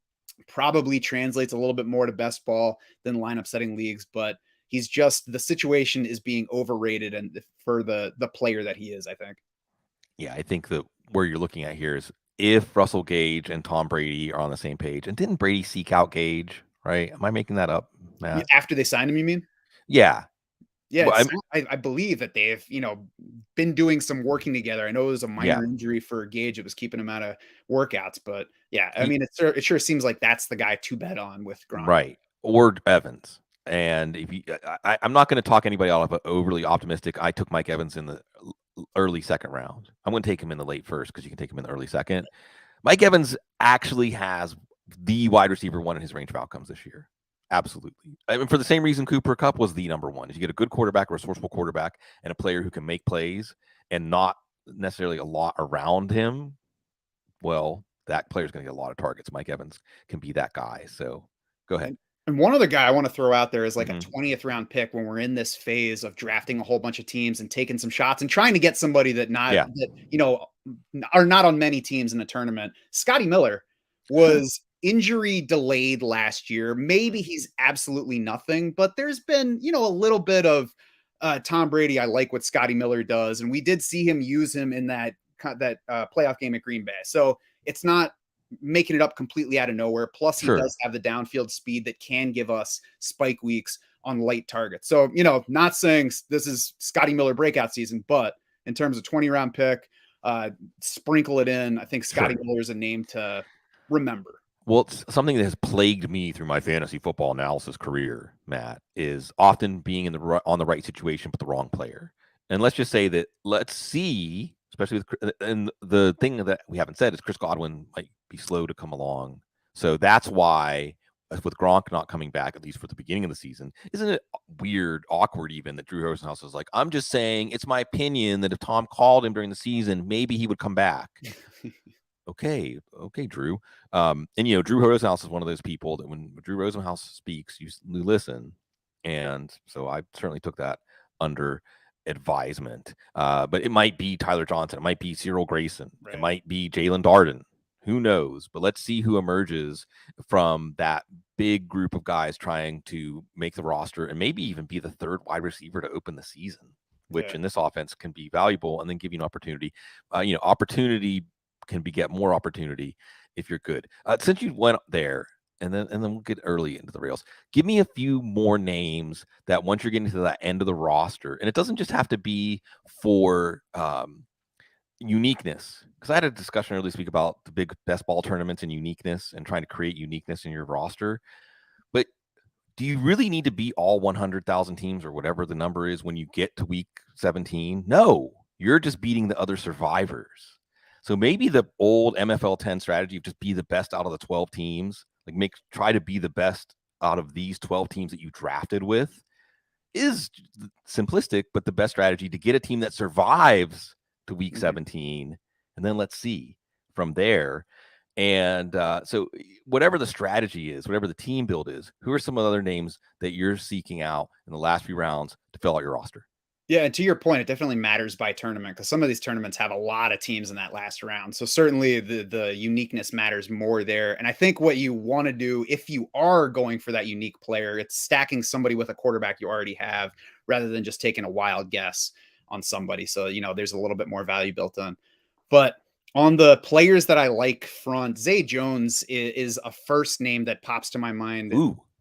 Probably translates a little bit more to best ball than lineup setting leagues, but he's just, the situation is being overrated and for the player that he is, I think. Yeah, I think that where you're looking at here is if Russell Gage and Tom Brady are on the same page, and didn't Brady seek out Gage, right? Am I making that up, Matt? After they signed him, you mean? Yeah. Yeah, Well, I believe that they've, been doing some working together. I know it was a minor injury for Gage. It was keeping him out of workouts, but yeah, I mean, it sure seems like that's the guy to bet on with Gronk. Right. Or Evans. And if you, I'm not going to talk anybody out of overly optimistic. I took Mike Evans in the early second round. I'm going to take him in the late first because you can take him in the early second. Mike Evans actually has the wide receiver one in his range of outcomes this year. Absolutely. I mean, for the same reason Cooper Kupp was the number one. If you get a good quarterback, a resourceful quarterback, and a player who can make plays and not necessarily a lot around him, well, that player's going to get a lot of targets. Mike Evans can be that guy. So go ahead. And one other guy I want to throw out there is like a 20th round pick when we're in this phase of drafting a whole bunch of teams and taking some shots and trying to get somebody that are not on many teams in the tournament. Scotty Miller was injury delayed last year. Maybe he's absolutely nothing, but there's been, a little bit of Tom Brady. I like what Scotty Miller does. And we did see him use him in that playoff game at Green Bay. So it's not making it up completely out of nowhere. Plus, he does have the downfield speed that can give us spike weeks on light targets. So, not saying this is Scotty Miller breakout season, but in terms of 20-round pick, sprinkle it in. I think Scotty Miller is a name to remember. Well, it's something that has plagued me through my fantasy football analysis career, Matt, is often being on the right situation but the wrong player. And let's just say that let's see, especially with and the thing that we haven't said is Chris Godwin might be slow to come along. So that's why with Gronk not coming back, at least for the beginning of the season, isn't it weird, awkward even that Drew Rosenhaus was like, I'm just saying it's my opinion that if Tom called him during the season, maybe he would come back. Okay, Drew. And Drew Rosenhaus is one of those people that when Drew Rosenhaus speaks, you listen, and so I certainly took that under advisement. But it might be Tyler Johnson, it might be Cyril Grayson, Right. it might be Jalen Darden. Who knows? But let's see who emerges from that big group of guys trying to make the roster and maybe even be the third wide receiver to open the season, which in this offense can be valuable and then give you an opportunity. Opportunity can beget more opportunity if you're good. Since you went there, and then we'll get early into the rails. Give me a few more names that once you're getting to that end of the roster, and it doesn't just have to be for uniqueness. Because I had a discussion earlier this week about the big best ball tournaments and uniqueness and trying to create uniqueness in your roster. But do you really need to be all 100,000 teams or whatever the number is when you get to week 17? No, you're just beating the other survivors. So maybe the old MFL 10 strategy of just be the best out of the 12 teams, like try to be the best out of these 12 teams that you drafted with, is simplistic, but the best strategy to get a team that survives to week 17. And then let's see from there. And so whatever the strategy is, whatever the team build is, who are some other names that you're seeking out in the last few rounds to fill out your roster? Yeah, and to your point, it definitely matters by tournament because some of these tournaments have a lot of teams in that last round. So certainly the uniqueness matters more there. And I think what you want to do if you are going for that unique player, it's stacking somebody with a quarterback you already have rather than just taking a wild guess on somebody. So, there's a little bit more value built in. But on the players that I like front, Zay Jones is a first name that pops to my mind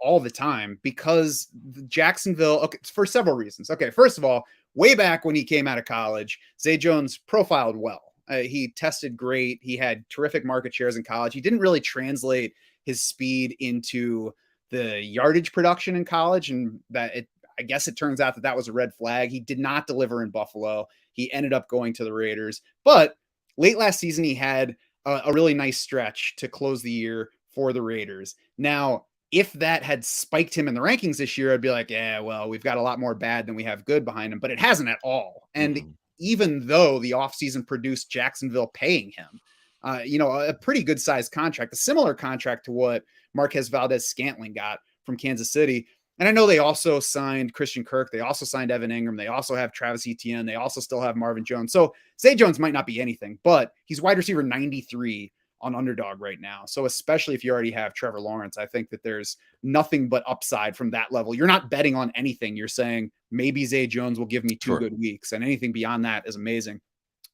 all the time because Jacksonville, okay, for several reasons. Okay, first of all, way back when he came out of college, Zay Jones profiled well. He tested great. He had terrific market shares in college. He didn't really translate his speed into the yardage production in college, and I guess it turns out that was a red flag. He did not deliver in Buffalo. He ended up going to the Raiders. But late last season, he had a really nice stretch to close the year for the Raiders. Now, if that had spiked him in the rankings this year, I'd be like, yeah, well, we've got a lot more bad than we have good behind him, but it hasn't at all. And even though the offseason produced Jacksonville paying him, a pretty good sized contract, a similar contract to what Marquez Valdez-Scantling got from Kansas City. And I know they also signed Christian Kirk. They also signed Evan Ingram. They also have Travis Etienne. They also still have Marvin Jones. So Zay Jones might not be anything, but he's wide receiver 93 on Underdog right now. So especially if you already have Trevor Lawrence, I think that there's nothing but upside from that level. You're not betting on anything. You're saying maybe Zay Jones will give me two good weeks, and anything beyond that is amazing.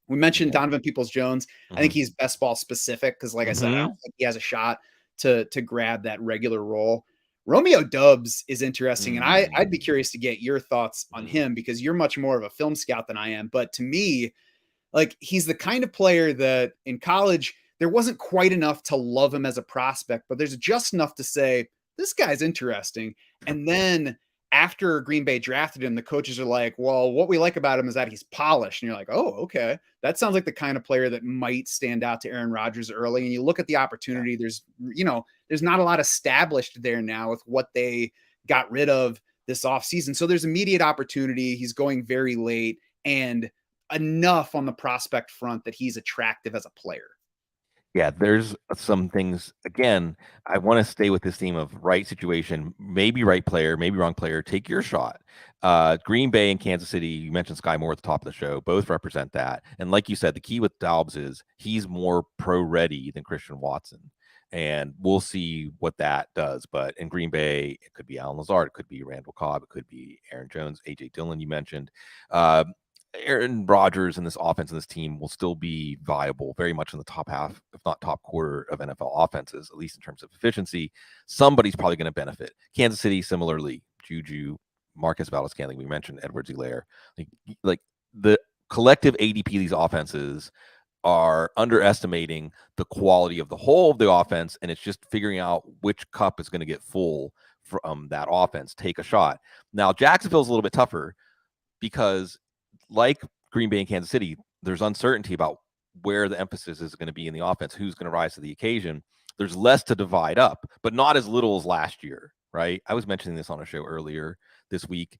We mentioned Donovan Peoples-Jones. I think he's best ball specific because, like I said, I don't think he has a shot to grab that regular role. Romeo Doubs is interesting, and I'd be curious to get your thoughts on him because you're much more of a film scout than I am. But to me, like, he's the kind of player that in college, there wasn't quite enough to love him as a prospect, but there's just enough to say, this guy's interesting. And then after Green Bay drafted him, the coaches are like, well, what we like about him is that he's polished. And you're like, oh, okay. That sounds like the kind of player that might stand out to Aaron Rodgers early. And you look at the opportunity, there's not a lot established there now with what they got rid of this offseason. So there's immediate opportunity. He's going very late and enough on the prospect front that he's attractive as a player. Yeah, there's some things. Again, I want to stay with this theme of right situation, maybe right player, maybe wrong player. Take your shot. Green Bay and Kansas City, you mentioned Skyy Moore at the top of the show, both represent that. And like you said, the key with Doubs is he's more pro-ready than Christian Watson. And we'll see what that does. But in Green Bay, it could be Alan Lazard, it could be Randall Cobb, it could be Aaron Jones, A.J. Dillon, you mentioned. Aaron Rodgers and this offense and this team will still be viable very much in the top half, if not top quarter of NFL offenses, at least in terms of efficiency. Somebody's probably going to benefit. Kansas City, similarly, Juju, Marcus Valdez-Scantling, we mentioned Edwards-Helaire. Like the collective ADP of these offenses are underestimating the quality of the whole of the offense, and it's just figuring out which cup is going to get full from that offense. Take a shot. Now, Jacksonville's a little bit tougher because, like Green Bay and Kansas City, there's uncertainty about where the emphasis is going to be in the offense, who's going to rise to the occasion. There's less to divide up, but not as little as last year, right? I was mentioning this on a show earlier this week.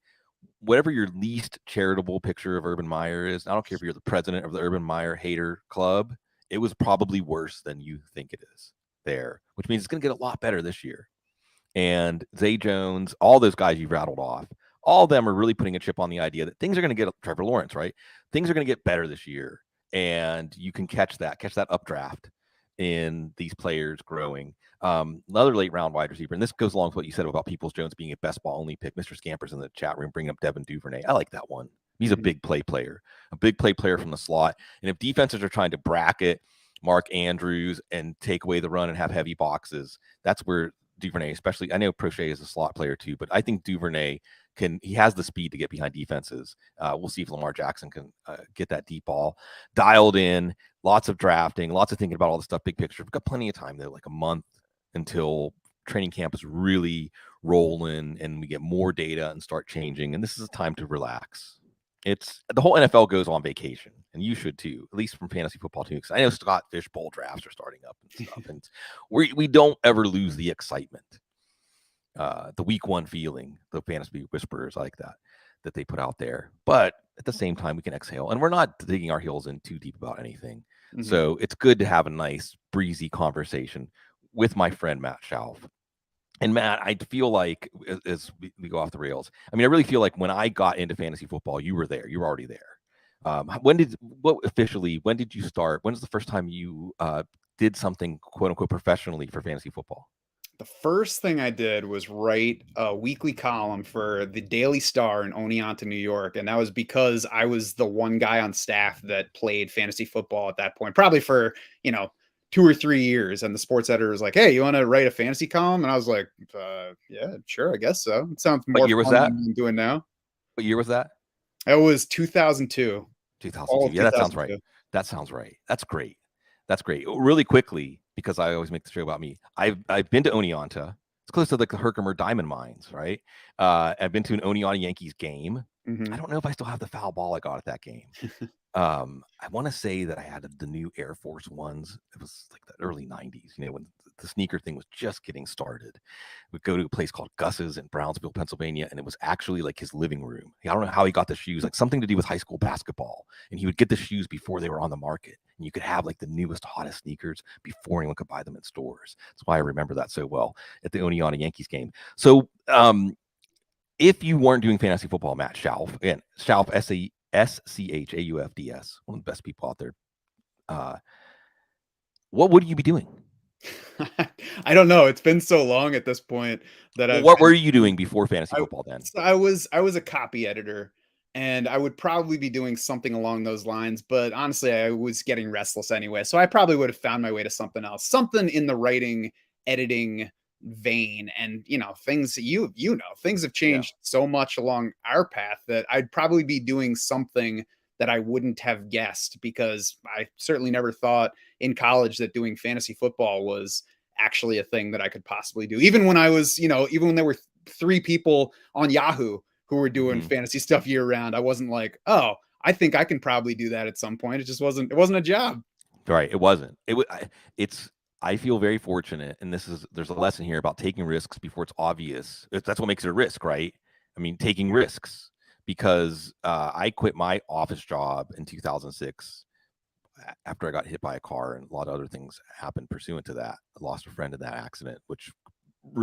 Whatever your least charitable picture of Urban Meyer is, I don't care if you're the president of the Urban Meyer hater club, it was probably worse than you think it is there, which means it's going to get a lot better this year. And Zay Jones, all those guys you've rattled off, all of them are really putting a chip on the idea that things are going to get Trevor Lawrence, right? Things are going to get better this year. And you can catch that updraft in these players growing. Another late round wide receiver, and this goes along with what you said about Peoples Jones being a best ball only pick. Mr. Scamper's in the chat room bringing up Devin Duvernay. I like that one. He's a big play player from the slot. And if defenses are trying to bracket Mark Andrews and take away the run and have heavy boxes, that's where Duvernay, especially, I know Prochet is a slot player too, but I think Duvernay he has the speed to get behind defenses. We'll see if Lamar Jackson can get that deep ball dialed in. Lots of drafting, lots of thinking about all the stuff, big picture. We've got plenty of time though, like a month until training camp is really rolling and we get more data and start changing. And this is a time to relax. It's the whole NFL goes on vacation, and you should too, at least from fantasy football too. Because I know Scott Fish Bowl drafts are starting up and stuff, and we don't ever lose the excitement, the week one feeling, the fantasy whisperers like that they put out there. But at the same time, we can exhale, and we're not digging our heels in too deep about anything. Mm-hmm. So it's good to have a nice breezy conversation with my friend Matt Schauf. And Matt, I feel like as we go off the rails, I mean, I really feel like when I got into fantasy football, you were there. You were already there. When did you start? When was the first time you did something quote unquote professionally for fantasy football? The first thing I did was write a weekly column for the Daily Star in Oneonta, New York. And that was because I was the one guy on staff that played fantasy football at that point, probably for, 2 or 3 years. And the sports editor was like, "Hey, you want to write a fantasy column?" And I was like, "Yeah, sure, I guess so." It sounds more fun than I'm doing now. What year was that? It was 2002. 2002. Yeah, that sounds right. That sounds right. That's great. That's great. Really quickly, because I always make the show about me. I've been to Oneonta. It's close to like the Herkimer Diamond Mines, right? I've been to an Oneonta Yankees game. Mm-hmm. I don't know if I still have the foul ball I got at that game. I want to say that I had the new Air Force Ones. It was like the early 90s, when the sneaker thing was just getting started. We'd go to a place called Gus's in Brownsville, Pennsylvania, and it was actually like his living room. I don't know how he got the shoes, like something to do with high school basketball. And he would get the shoes before they were on the market. And you could have like the newest, hottest sneakers before anyone could buy them in stores. That's why I remember that so well at the Oneonta Yankees game. So if you weren't doing fantasy football, Matt Schauf, again, Schauf, Schaufds, one of the best people out there. What would you be doing? I don't know. It's been so long at this point that what were you doing before fantasy football then? I was a copy editor, and I would probably be doing something along those lines. But honestly, I was getting restless anyway, so I probably would have found my way to something else, something in the writing, editing vein. And things things have changed so much along our path that I'd probably be doing something that I wouldn't have guessed, because I certainly never thought in college that doing fantasy football was actually a thing that I could possibly do. Even when I was, even when there were 3 people on Yahoo who were doing fantasy stuff year round, I wasn't like, "Oh, I think I can probably do that at some point." It just wasn't a job. Right. It wasn't. I feel very fortunate. And there's a lesson here about taking risks before it's obvious. That's what makes it a risk, right? I mean, taking risks. Because I quit my office job in 2006 after I got hit by a car, and a lot of other things happened pursuant to that. I lost a friend in that accident, which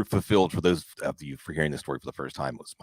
fulfilled, for those of you for hearing this story for the first time, was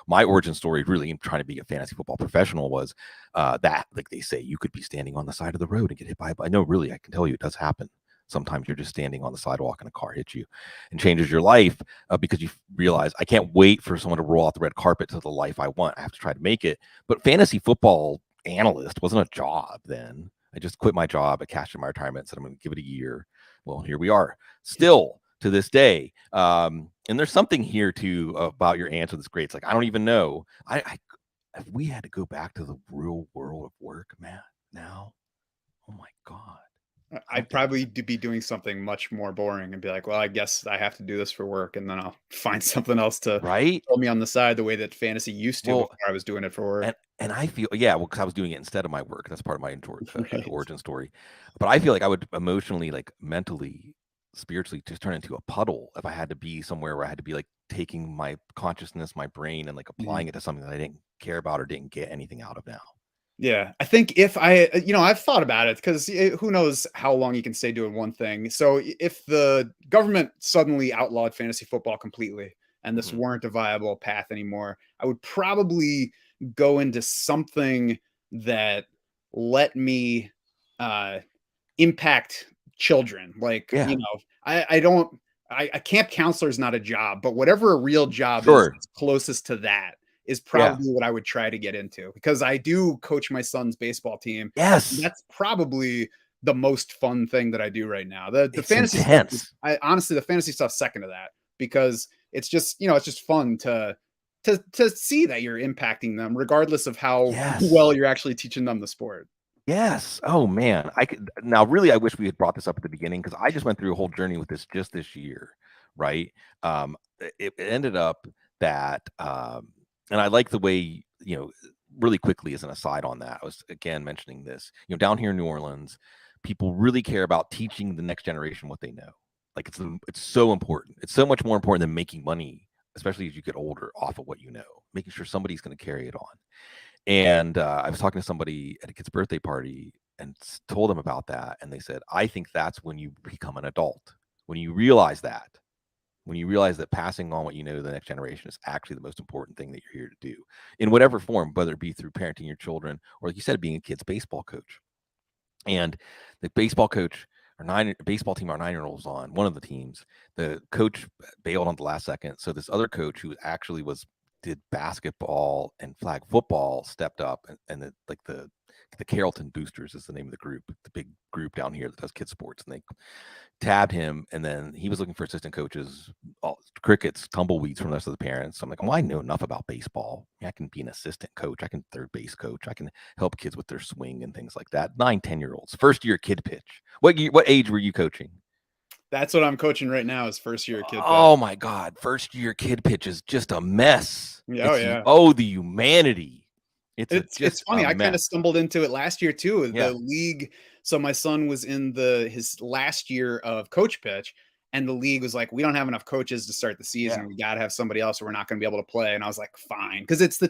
my origin story. Really, in trying to be a fantasy football professional, was that, like they say, you could be standing on the side of the road and get hit by. I know, really, I can tell you, it does happen. Sometimes you're just standing on the sidewalk and a car hits you and changes your life because you realize, I can't wait for someone to roll out the red carpet to the life I want. I have to try to make it. But fantasy football analyst wasn't a job then. I just quit my job. I cashed in my retirement and said, I'm going to give it a year. Well, here we are still to this day. And there's something here too about your answer that's great. It's like, I don't even know. If we had to go back to the real world of work, Matt, now, oh my God. I'd probably be doing something much more boring and be like, well, I guess I have to do this for work, and then I'll find something else to right? fill me on the side the way that fantasy used to Well, before I was doing it for work. and I feel well, because I was doing it instead of my work. That's part of my Right. origin story. But I feel like I would emotionally, like mentally, spiritually, just turn into a puddle if I had to be somewhere where I had to be like taking my consciousness, my brain, and like applying it to something that I didn't care about or didn't get anything out of now. Yeah, I think if I've thought about it because who knows how long you can stay doing one thing. So if the government suddenly outlawed fantasy football completely and this Mhm. weren't a viable path anymore, I would probably go into something that let me uh, impact children. Like, Yeah, I don't, a camp counselor is not a job, but whatever a real job is sure. that's closest to that is Yeah. probably what I would try to get into because I do coach my son's baseball team. Yes. That's probably the most fun thing that I do right now. The It's fantasy stuff is, intense. I honestly, the fantasy stuff's second to that because it's just, it's just fun to see that you're impacting them regardless of how Yes. well you're actually teaching them the sport. Yes. Oh man, I could now. Really, I wish we had brought this up at the beginning because I just went through a whole journey with this just this year, right? It ended up that, and I like the way really quickly as an aside on that. I was again mentioning this. Down here in New Orleans, people really care about teaching the next generation what they know. Like it's so important. It's so much more important than making money, especially as you get older, off of what you know. Making sure somebody's going to carry it on. And I was talking to somebody at a kid's birthday party and told them about that. And they said, I think that's when you become an adult. When you realize that, passing on what you know to the next generation is actually the most important thing that you're here to do in whatever form, whether it be through parenting your children or, like you said, being a kid's baseball coach. And the baseball coach, baseball team, our 9-year-old was on one of the teams. The coach bailed on the last second. So this other coach who actually did basketball and flag football stepped up and the Carrollton Boosters is the name of the group, the big group down here that does kids sports, and they tabbed him. And then he was looking for assistant coaches, crickets, tumbleweeds from the rest of the parents. So I'm like, well, I know enough about baseball. I can be an assistant coach. I can third base coach. I can help kids with their swing and things like that. 9, 10-year-olds, first year kid pitch. What age were you coaching? That's what I'm coaching right now is first year kid pitch. Oh my God. First year kid pitch is just a mess. Oh yeah. The humanity. It's funny. I kind of stumbled into it last year too. Yeah. The league. So my son was in his last year of coach pitch, and the league was like, "We don't have enough coaches to start the season. Yeah. We got to have somebody else, or we're not going to be able to play." And I was like, "Fine," because it's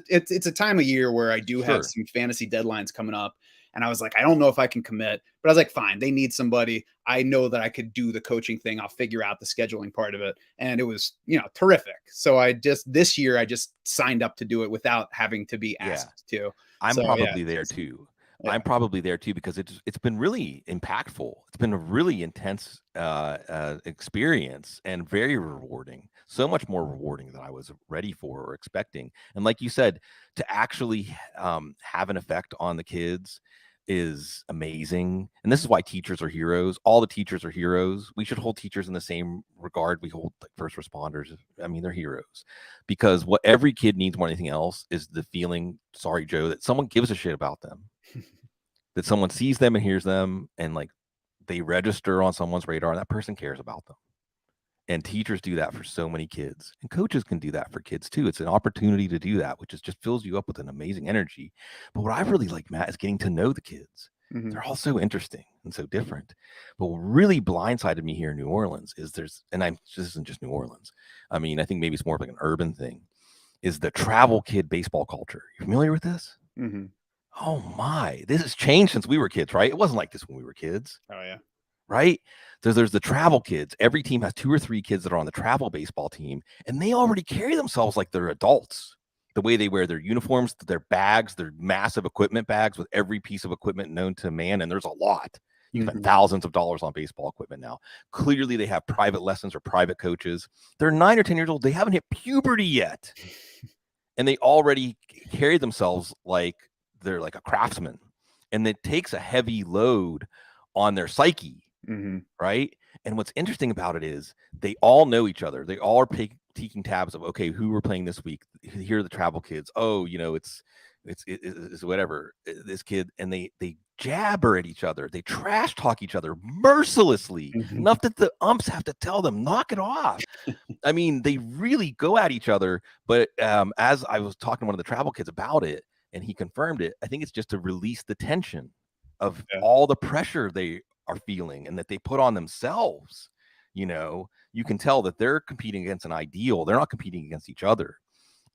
a time of year where I do have some fantasy deadlines coming up. And I was like, I don't know if I can commit, but I was like, fine, they need somebody. I know that I could do the coaching thing. I'll figure out the scheduling part of it. And it was, terrific. So this year I just signed up to do it without having to be asked to. I'm probably there too. Yeah. I'm probably there too because it's been really impactful. It's been a really intense experience and very rewarding. So much more rewarding than I was ready for or expecting. And like you said, to actually have an effect on the kids is amazing. And this is why teachers are heroes. All the teachers are heroes. We should hold teachers in the same regard we hold like first responders. I mean, they're heroes because what every kid needs more than anything else is the feeling, sorry, Joe, that someone gives a shit about them, that someone sees them and hears them and like they register on someone's radar and that person cares about them. And teachers do that for so many kids, and coaches can do that for kids too. It's an opportunity to do that, which just fills you up with an amazing energy. But what I really like, Matt, is getting to know the kids. Mm-hmm. They're all so interesting and so different. But what really blindsided me here in New Orleans is this isn't just New Orleans. I mean, I think maybe it's more of like an urban thing, is the travel kid baseball culture. You familiar with this? Mm-hmm. Oh my, this has changed since we were kids, right? It wasn't like this when we were kids. Oh yeah. Right? So there's the travel kids. Every team has 2 or 3 kids that are on the travel baseball team, and they already carry themselves like they're adults. The way they wear their uniforms, their bags, their massive equipment bags with every piece of equipment known to man, and there's a lot. You spend thousands of dollars on baseball equipment now. Clearly, they have private lessons or private coaches. They're 9 or 10 years old. They haven't hit puberty yet, and they already carry themselves like they're like a craftsman, and it takes a heavy load on their psyche. Mm-hmm. Right. And what's interesting about it is they all know each other. They all are taking tabs of, okay, who we're playing this week. Here are the travel kids. Oh, it's whatever, this kid. And they jabber at each other. They trash talk each other mercilessly, enough that the umps have to tell them, knock it off. I mean, they really go at each other. But as I was talking to one of the travel kids about it, and he confirmed it, I think it's just to release the tension of Yeah. all the pressure they are feeling and that they put on themselves. You can tell that they're competing against an ideal. They're not competing against each other.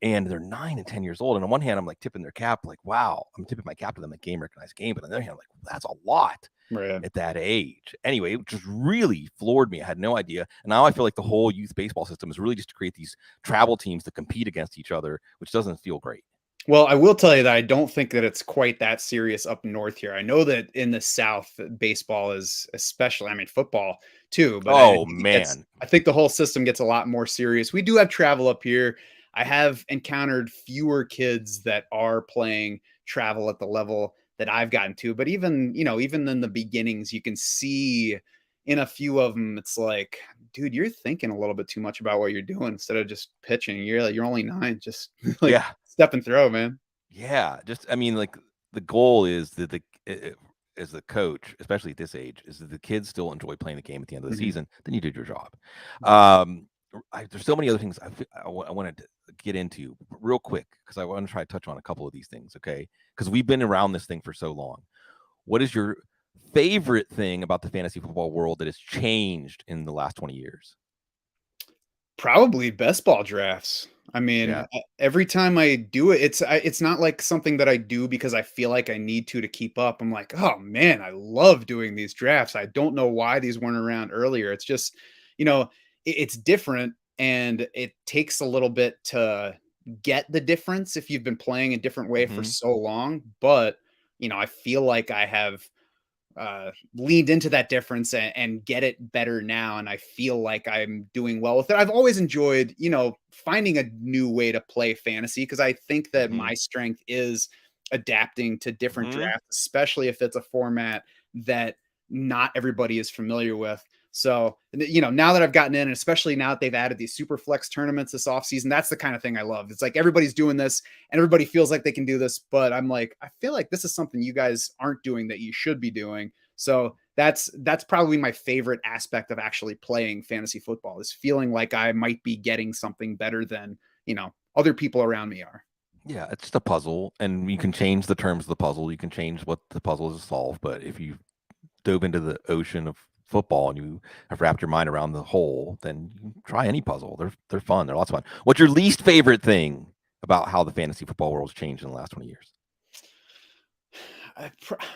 And they're 9 and 10 years old. And on one hand, I'm like tipping their cap, like, wow, I'm tipping my cap to them at game recognized game. But on the other hand, I'm like, that's a lot Right. at that age. Anyway, it just really floored me. I had no idea. And now I feel like the whole youth baseball system is really just to create these travel teams to compete against each other, which doesn't feel great. Well, I will tell you that I don't think that it's quite that serious up north here. I know that in the South, baseball is especially, I mean, football too, but Oh, I man. think the whole system gets a lot more serious. We do have travel up here. I have encountered fewer kids that are playing travel at the level that I've gotten to, but even in the beginnings, you can see in a few of them, it's like, dude, you're thinking a little bit too much about what you're doing instead of just pitching. You're only 9, just like Yeah. step and throw, man. Yeah. I mean, like the goal is that as the coach, especially at this age, is that the kids still enjoy playing the game at the end of the Mhm. season. Then you did your job. Right. There's so many other things I wanted to get into real quick because I want to try to touch on a couple of these things, okay? Because we've been around this thing for so long. What is your favorite thing about the fantasy football world that has changed in the last 20 years? Probably best ball drafts. I mean, Yeah. every time I do it, it's not like something that I do because I feel like I need to keep up. I'm like, oh man, I love doing these drafts. I don't know why these weren't around earlier. It's just, you know, it's different and it takes a little bit to get the difference if you've been playing a different way for Hmm. so long. But I feel like I have leaned into that difference and get it better now. And I feel like I'm doing well with it. I've always enjoyed, finding a new way to play fantasy because I think that Hmm. my strength is adapting to different Hmm. drafts, especially if it's a format that not everybody is familiar with. So, now that I've gotten in, and especially now that they've added these super flex tournaments this offseason, that's the kind of thing I love. It's like everybody's doing this and everybody feels like they can do this, but I'm like, I feel like this is something you guys aren't doing that you should be doing. So that's probably my favorite aspect of actually playing fantasy football is feeling like I might be getting something better than, other people around me are. Yeah, it's just a puzzle, and you can change the terms of the puzzle. You can change what the puzzle is to solve. But if you dove into the ocean of football and you have wrapped your mind around the whole, then you can try any puzzle. They're fun. They're lots of fun. What's your least favorite thing about how the fantasy football world's changed in the last 20 years?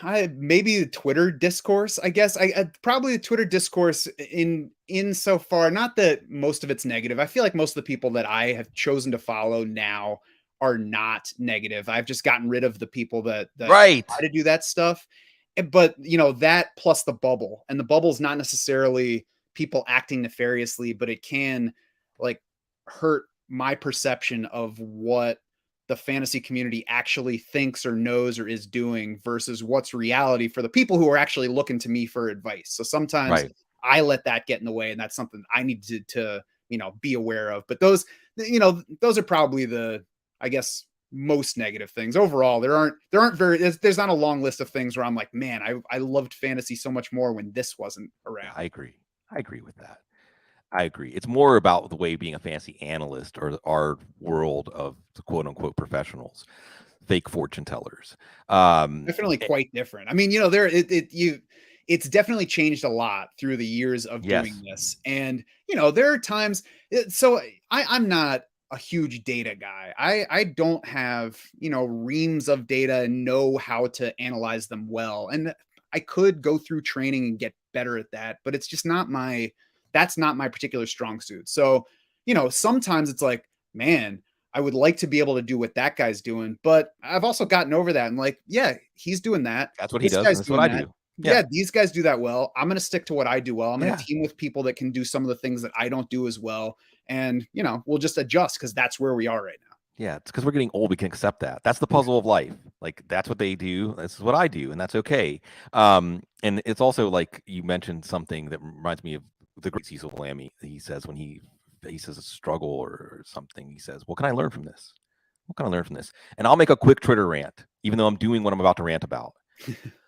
I maybe the Twitter discourse. I guess I probably the Twitter discourse in so far. Not that most of it's negative. I feel like most of the people that I have chosen to follow now are not negative. I've just gotten rid of the people that Right. try to do that stuff. But that plus the bubble, and the bubble is not necessarily people acting nefariously, but it can like hurt my perception of what the fantasy community actually thinks or knows or is doing versus what's reality for the people who are actually looking to me for advice. So sometimes Right. I let that get in the way, and that's something I need to be aware of. But those are probably the, I guess, most negative things. Overall, there's not a long list of things where I'm like, man, I loved fantasy so much more when this wasn't Yeah, around. I agree. I agree with that. I agree. It's more about the way being a fantasy analyst or our world of the quote unquote professionals, fake fortune tellers. Definitely Eh, quite different. I mean, there it's definitely changed a lot through the years of doing yes. this. And, there are times so I'm not a huge data guy. I don't have, reams of data and know how to analyze them well. And I could go through training and get better at that, but it's just not that's not my particular strong suit. So, sometimes it's like, man, I would like to be able to do what that guy's doing, but I've also gotten over that and like, yeah, he's doing that. That's what he This does, and guy's that's what doing I that. do. Yeah. Yeah, these guys do that well. I'm going to stick to what I do well. I'm going to Yeah. team with people that can do some of the things that I don't do as well. And, we'll just adjust because that's where we are right now. Yeah, it's because we're getting old. We can accept that. That's the puzzle of life. Like that's what they do. This is what I do, and that's okay. And it's also like you mentioned something that reminds me of the great Cecil Lammy. He says when he says a struggle or something, he says, "What can I learn from this? What can I learn from this?" And I'll make a quick Twitter rant, even though I'm doing what I'm about to rant about.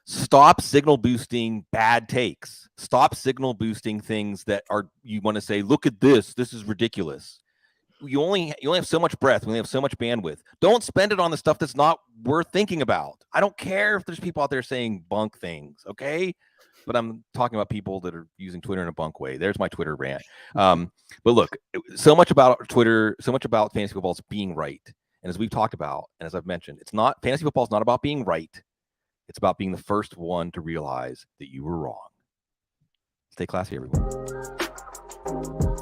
Stop signal boosting bad takes. Stop signal boosting things that are you want to say, look at this. This is ridiculous. You only have so much breath. We only have so much bandwidth. Don't spend it on the stuff that's not worth thinking about. I don't care if there's people out there saying bunk things, okay? But I'm talking about people that are using Twitter in a bunk way. There's my Twitter rant. But look, so much about Twitter, so much about fantasy football is being right. And as we've talked about, and as I've mentioned, fantasy football is not about being right. It's about being the first one to realize that you were wrong. Stay classy, everyone.